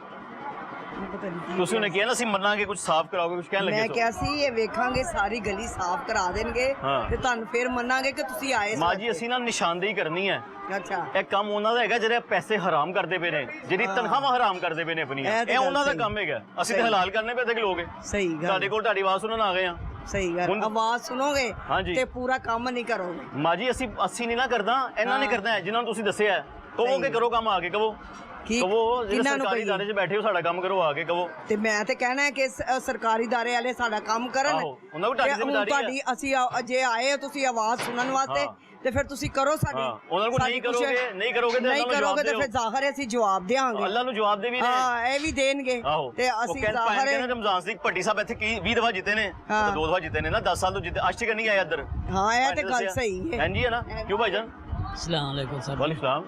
ਤੁਸੀਂ ਉਹਨੇ ਕਿਹਾ ਨਾ ਅਸੀਂ ਮੰਨਾਂਗੇ ਕੁਝ ਸਾਫ਼ ਕਰਾਓਗੇ, ਕੁਝ ਕਹਿਣ ਲੱਗੇ। ਮੈਂ ਕਿਹਾ ਸੀ ਇਹ ਵੇਖਾਂਗੇ ਸਾਰੀ ਗਲੀ ਸਾਫ਼ ਕਰਾ ਦੇਣਗੇ ਤੇ ਤੁਹਾਨੂੰ ਫਿਰ ਮੰਨਾਂਗੇ ਕਿ ਤੁਸੀਂ ਆਏ। ਮਾਂ ਜੀ ਅਸੀਂ ਨਾ ਨਿਸ਼ਾਨਦੇਹੀ ਕਰਨੀ ਹੈ। ਅੱਛਾ, ਇਹ ਕੰਮ ਉਹਨਾਂ ਦਾ ਹੈਗਾ ਜਿਹੜੇ ਪੈਸੇ ਹਰਾਮ ਕਰਦੇ ਪਏ ਨੇ, ਜਿਹੜੀ ਤਨਖਾਹਾਂ ਹਰਾਮ ਕਰਦੇ ਪਏ ਨੇ ਆਪਣੀਆਂ, ਇਹ ਉਹਨਾਂ ਦਾ ਕੰਮ ਹੈਗਾ। ਅਸੀਂ ਤੇ ਹਲਾਲ ਕਰਨੇ ਪਏ ਤੇ ਲੋਕ। ਸਹੀ ਗੱਲ, ਸਾਡੇ ਕੋਲ ਤੁਹਾਡੀ ਆਵਾਜ਼ ਸੁਣਨ ਆ ਗਏ ਆ। ਸਹੀ ਗੱਲ, ਆਵਾਜ਼ ਸੁਣੋਗੇ ਤੇ ਪੂਰਾ ਕੰਮ ਨਹੀਂ ਕਰੋਗੇ। ਮਾਂ ਜੀ ਅਸੀਂ ਨਹੀਂ ਨਾ ਕਰਦਾ, ਇਹਨਾਂ ਨੇ ਕਰਦਾ ਹੈ ਜਿਨ੍ਹਾਂ ਨੂੰ ਤੁਸੀਂ ਦੱਸਿਆ ਹੈ। ਕਹੋ ਕਿ ਕਰੋ ਕੰਮ ਆ ਕੇ, ਕਹੋ ਸਰਕਾਰੀ ਦਾਇਰੇ 'ਚ ਬੈਠੇ ਹੋ ਸਾਡਾ ਕੰਮ ਕਰੋ ਆ ਕੇ, ਕਹੋ। ਤੇ ਮੈਂ ਤੇ ਕਹਿਣਾ ਹੈ ਕਿ ਸਰਕਾਰੀ ਦਾਇਰੇ ਵਾਲੇ ਸਾਡਾ ਕੰਮ ਕਰਨ। ਉਹਨਾਂ ਕੋਲ ਤੁਹਾਡੀ ਅਸੀਂ ਜੇ ਆਏ ਹੋ ਤੁਸੀਂ ਆਵਾਜ਼ ਸੁਣਨ ਵਾਸਤੇ ਤੇ ਫਿਰ ਤੁਸੀਂ ਕਰੋ ਸਾਡੀ। ਉਹਨਾਂ ਕੋਲ ਨਹੀਂ ਕਰੋਗੇ ਤੇ ਫਿਰ ਜ਼ਾਹਰ ਹੈ ਅਸੀਂ ਜਵਾਬ ਦੇਵਾਂਗੇ। ਅੱਲਾ ਨੂੰ ਜਵਾਬ ਦੇ ਵੀ ਨੇ। ਹਾਂ ਇਹ ਵੀ ਦੇਣਗੇ ਤੇ ਅਸੀਂ ਜ਼ਾਹਰ ਹੈ। ਰਮਜ਼ਾਨ ਸਿੰਘ ਭੱਟੀ ਸਾਹਿਬ ਇੱਥੇ 20 ਦਫਾ ਜਿੱਤੇ ਨੇ, 2 ਦਫਾ ਜਿੱਤੇ ਨੇ ਨਾ, 10 ਸਾਲ ਤੋਂ ਜਿੱਤੇ, ਅੱਜ ਤੱਕ ਨਹੀਂ ਆਇਆ ਇੱਧਰ। ਹਾਂ ਇਹ ਤੇ ਗੱਲ ਸਹੀ ਹੈ। ਹਾਂਜੀ ਹੈ ਨਾ, ਕਿਉਂ ਭਾਈਜਾਨ? अस्सलाम वालेकुम सर। वालेकुम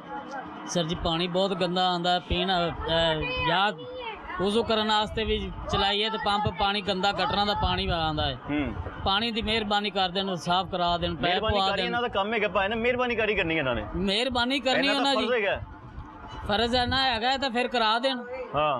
सर जी पानी बहुत गंदा आंदा पीना या वज़ू करने वास्ते भी चलाइए तो पंप पानी गंदा गटरां दा पानी आंदा है। पानी दी मेहरबानी कर देन, साफ करा देन, पैप पवा देन। इन्हां दा काम हैगा भाई ना, मेहरबानी करी करनी है इन्हां ने। मेहरबानी करनी है ना जी, फर्ज है ना हैगा तो फिर करा देन। हां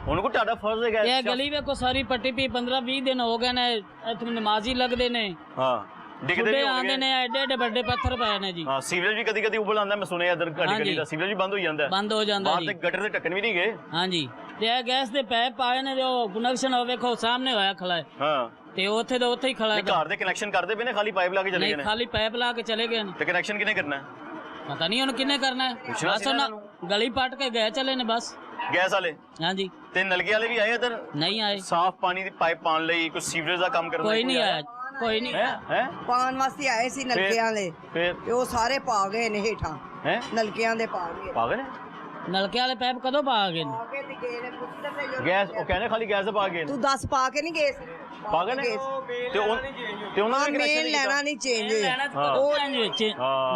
उनको टाड़ा फर्ज हैगा। ये गली में को सारी पट्टी पी 15-20 दिन हो गए ने, इत्थे नमाजी लगदे ने। हां डिगदे आंदे ने, एडे बड़े पत्थर पए ने जी। हां सीवरेज भी कदी उबल आंदा, मैं सुनिया इधर गली दा सीवरेज भी बंद हो जांदा है। बंद हो जांदा जी, बाहर ते गटर दे ढक्कन भी नहीं गए। हां जी, ते गैस दे पैप पाए ने, जो कनेक्शन हो वेखो सामने होया खड़ा है। हां ते ओथे तो ओथे ही खड़ा है। घर दे कनेक्शन करदे पे ने, खाली पाइप ला के चले गए ने। खाली पाइप ला के चले गए ने। ते कनेक्शन किने करना है पता नहीं उन्हें किने करना है। बस ना गली पाट के गए चले ने बस। गैस वाले? हां जी। ते नलके वाले भी आए इधर? नहीं आए। साफ पानी दी पाइप पान लई कुछ सीवरेज दा काम करना कोई नहीं आया, कोई नहीं है। ਪਾਣ ਵਾਸਤੇ ਆਏ ਸੀ ਨਲਕਿਆਂ ਵਾਲੇ, ਫਿਰ ਤੇ ਉਹ ਸਾਰੇ ਪਾ ਗਏ ਨੇ ਹੇਠਾਂ। ਹੈ ਨਲਕਿਆਂ ਦੇ ਪਾ ਗਏ। ਪਾ ਗਏ ਨੇ ਨਲਕੇ ਵਾਲੇ ਪੈਪ ਕਦੋਂ ਪਾ ਗਏ ਨੇ? ਗੈਸ ਉਹ ਕਹਿੰਦੇ ਖਾਲੀ ਗੈਸ ਪਾ ਗਏ ਨੇ। ਤੂੰ 10 ਪਾ ਕੇ ਨਹੀਂ ਗਏ? ਪਾ ਗਏ ਨੇ ਤੇ ਉਹਨਾਂ ਨੇ ਮੇਨ ਲੈਣਾ ਨਹੀਂ ਚੇਂਜ ਉਹ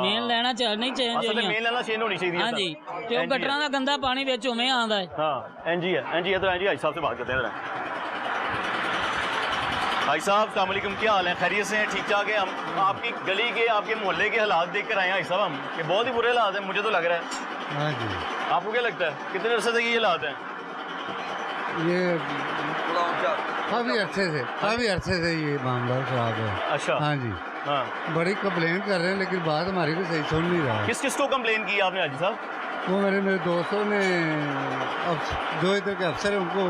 ਮੇਨ ਲੈਣਾ ਚਾਹ ਨਹੀਂ ਚੇਂਜ ਹੋਈ। ਮੇਨ ਲੈਣਾ ਚੇਂਜ ਹੋਣੀ ਚਾਹੀਦੀ ਹੈ। ਹਾਂਜੀ, ਤੇ ਉਹ ਗਟਰਾਂ ਦਾ ਗੰਦਾ ਪਾਣੀ ਵਿੱਚ ਉਵੇਂ ਆਉਂਦਾ ਹੈ। हाँ एनजी है, एनजी इधर एनजी भाई साहब से बात करते हैं इधर। भाई साहब अस्सलाम वालेकुम, क्या हाल है? खैरियत से हैं? ठीक ठाक है? हम आपकी गली के, आपके मोहल्ले के हालात देख कर आए हैं भाई साहब हम, कि बहुत ही बुरे हालात हैं, मुझे तो लग रहा है। हाँ जी। आपको क्या लगता है कितने अरसे से ये हालात हैं? ये काफ़ी अरसे से ये मामला खराब है। अच्छा। हाँ जी। बड़ी कंप्लेन कर रहे हैं लेकिन बात हमारी को सही सुन नहीं रहा है। किस किस को कंप्लेन की आपने हाजी साहब? वो मेरे दोस्तों ने जो इधर के अफसर हैं उनको,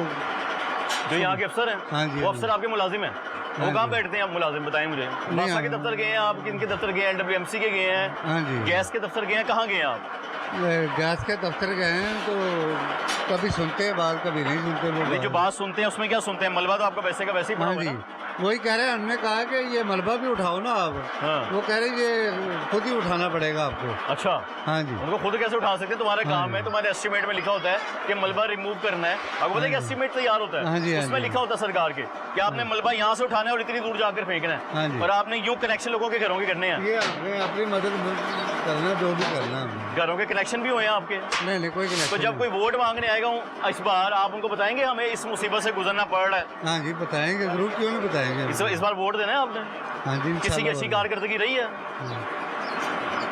जो यहाँ के अफसर हैं। हाँ जी, वो अफसर आपके मुलाजिम हैं? वो कहाँ बैठते हैं आप मुलाजिम, बताएं मुझे। बासा के दफ्तर गए हैं आप, किनके दफ्तर गए हैं? LWMC के गए हैं? हाँ जी। गैस के दफ्तर गए हैं? कहाँ गए हैं आप? गैस के दफ्तर गए हैं तो कभी सुनते हैं बात, कभी नहीं सुनते लोग। जो बात सुनते हैं उसमें क्या सुनते हैं? मलबा तो आपका वैसे का वैसे ही पड़ा हुआ है ना? वही कह रहे हैं, हमने कहा कि ये मलबा भी उठाओ ना आप। वो कह रहे हैं ये खुद ही उठाना पड़ेगा आपको। अच्छा, हाँ जी। उनको खुद कैसे उठा सकते हैं? तुम्हारा काम है, तुम्हारे एस्टीमेट में लिखा होता है कि मलबा रिमूव करना है। आपको पता है कि एस्टीमेट तैयार होता है, उसमें लिखा होता है सरकार के कि आपने मलबा यहाँ से उठाना है और इतनी दूर जाकर फेंकना है, और आपने यूँ कनेक्शन लोगों के घरों के करने हैं। ये अपनी मदद करना, जो भी करना। घरों के कनेक्शन भी हुए हैं आपके? नहीं, कोई कनेक्शन। तो जब कोई वोट मांगने आएगा इस बार, आप उनको बताएंगे हमें इस मुसीबत से गुजरना पड़ रहा है? हाँ जी, बताएंगे जरूर, क्यों नहीं बताएंगे। इस बार वोट देना है आपने? हाँ जी। किसी की अच्छी कारकर्दगी रही है?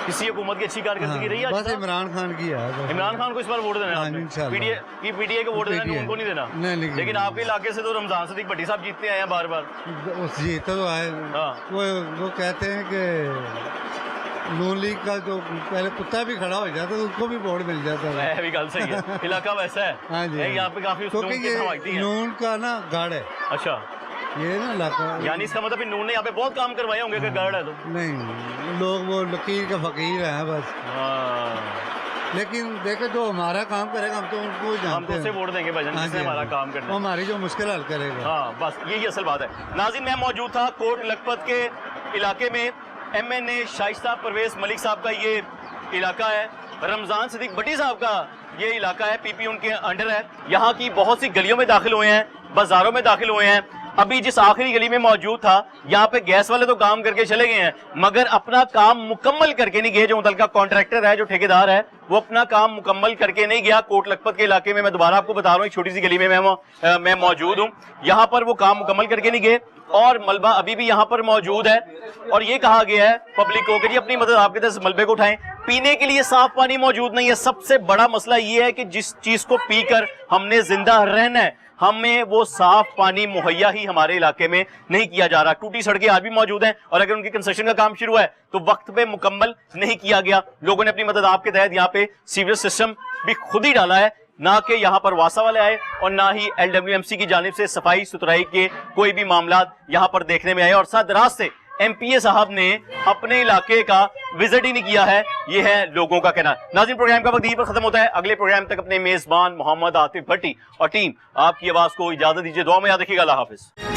किसी हुकूमत की अच्छी कारकर्दगी रही है? बस इमरान खान की है। इमरान खान को इस बार वोट देना है? पीटीए को वोट देना है, उनको नहीं देना? नहीं। लेकिन आपके इलाके से तो रमजान सिद्दीक भट्टी साहब जीतते आए हैं बार बार। जीते तो आए। वो कहते हैं कि नून लीग का जो पहले कुत्ता भी खड़ा हो जाता तो उसको भी वोट मिल जाता है। भी गल सही है, इलाका वैसा है। हाँ जी। यहाँ पे काफी नून का ना गढ़ है। अच्छा, ये ना इलाका, यानी इसका मतलब नून ने यहाँ पे बहुत काम करवाए होंगे कि गढ़ है तो? नहीं, लोग वो लकीर का फकीर हैं बस। लेकिन देखो जो हमारा काम करेगा हम तो उनको जानते हैं। हम तो उसे वोट देंगे भाईजान जिसने हमारा काम करना है। हमारी जो मुश्किल हल करेगा। हाँ, बस यही असल बात है। नाज़रीन, मैं मौजूद था कोट लखपत के इलाके में। MNA शाइस्ता परवेज मलिक साहब का ये इलाका है, रमजान सिद्दीक भट्टी साहब का ये इलाका है, PP उनके अंडर है। यहाँ की बहुत सी गलियों में दाखिल हुए हैं, बाजारों में दाखिल हुए हैं। अभी जिस आखिरी गली में मौजूद था, यहाँ पे गैस वाले तो काम करके चले गए हैं, मगर अपना काम मुकम्मल करके नहीं गए। जो मुतलका कॉन्ट्रैक्टर है, जो ठेकेदार है, वो अपना काम मुकम्मल करके नहीं गया। कोट लखपत के इलाके में मैं दोबारा आपको बता रहा हूँ, एक छोटी सी गली में मैं मौजूद हूँ। यहाँ पर वो काम मुकम्मल करके नहीं गए और मलबा अभी भी यहाँ पर मौजूद है। और ये कहा गया है पब्लिक को कि अपनी मदद आपके तरफ मलबे को उठाएं। पीने के लिए साफ पानी मौजूद नहीं है। सबसे बड़ा मसला ये है कि जिस चीज को पीकर हमने जिंदा रहना है, हमें वो साफ पानी मुहैया ही हमारे इलाके में नहीं किया जा रहा। टूटी सड़कें आज भी मौजूद हैं और अगर उनकी कंस्ट्रक्शन का काम शुरू है तो वक्त पे मुकम्मल नहीं किया गया। लोगों ने अपनी मदद आपके तहत यहाँ पे सीवरेज सिस्टम भी खुद ही डाला है, ना कि यहाँ पर वासा वाले आए और ना ही LWMC की जानिब से सफाई सुथराई के कोई भी मामला यहाँ पर देखने में आए। और साथ दराज से MPA साहब ने अपने इलाके का विजिट ही नहीं किया है, ये है लोगों का कहना। नाज़रीन, प्रोग्राम का वक्त यहीं पर खत्म होता है। अगले प्रोग्राम तक अपने मेजबान मोहम्मद आतिफ भट्टी और टीम आपकी आवाज को इजाजत दीजिए। दुआ में याद रखिएगा। अल्लाह हाफिज।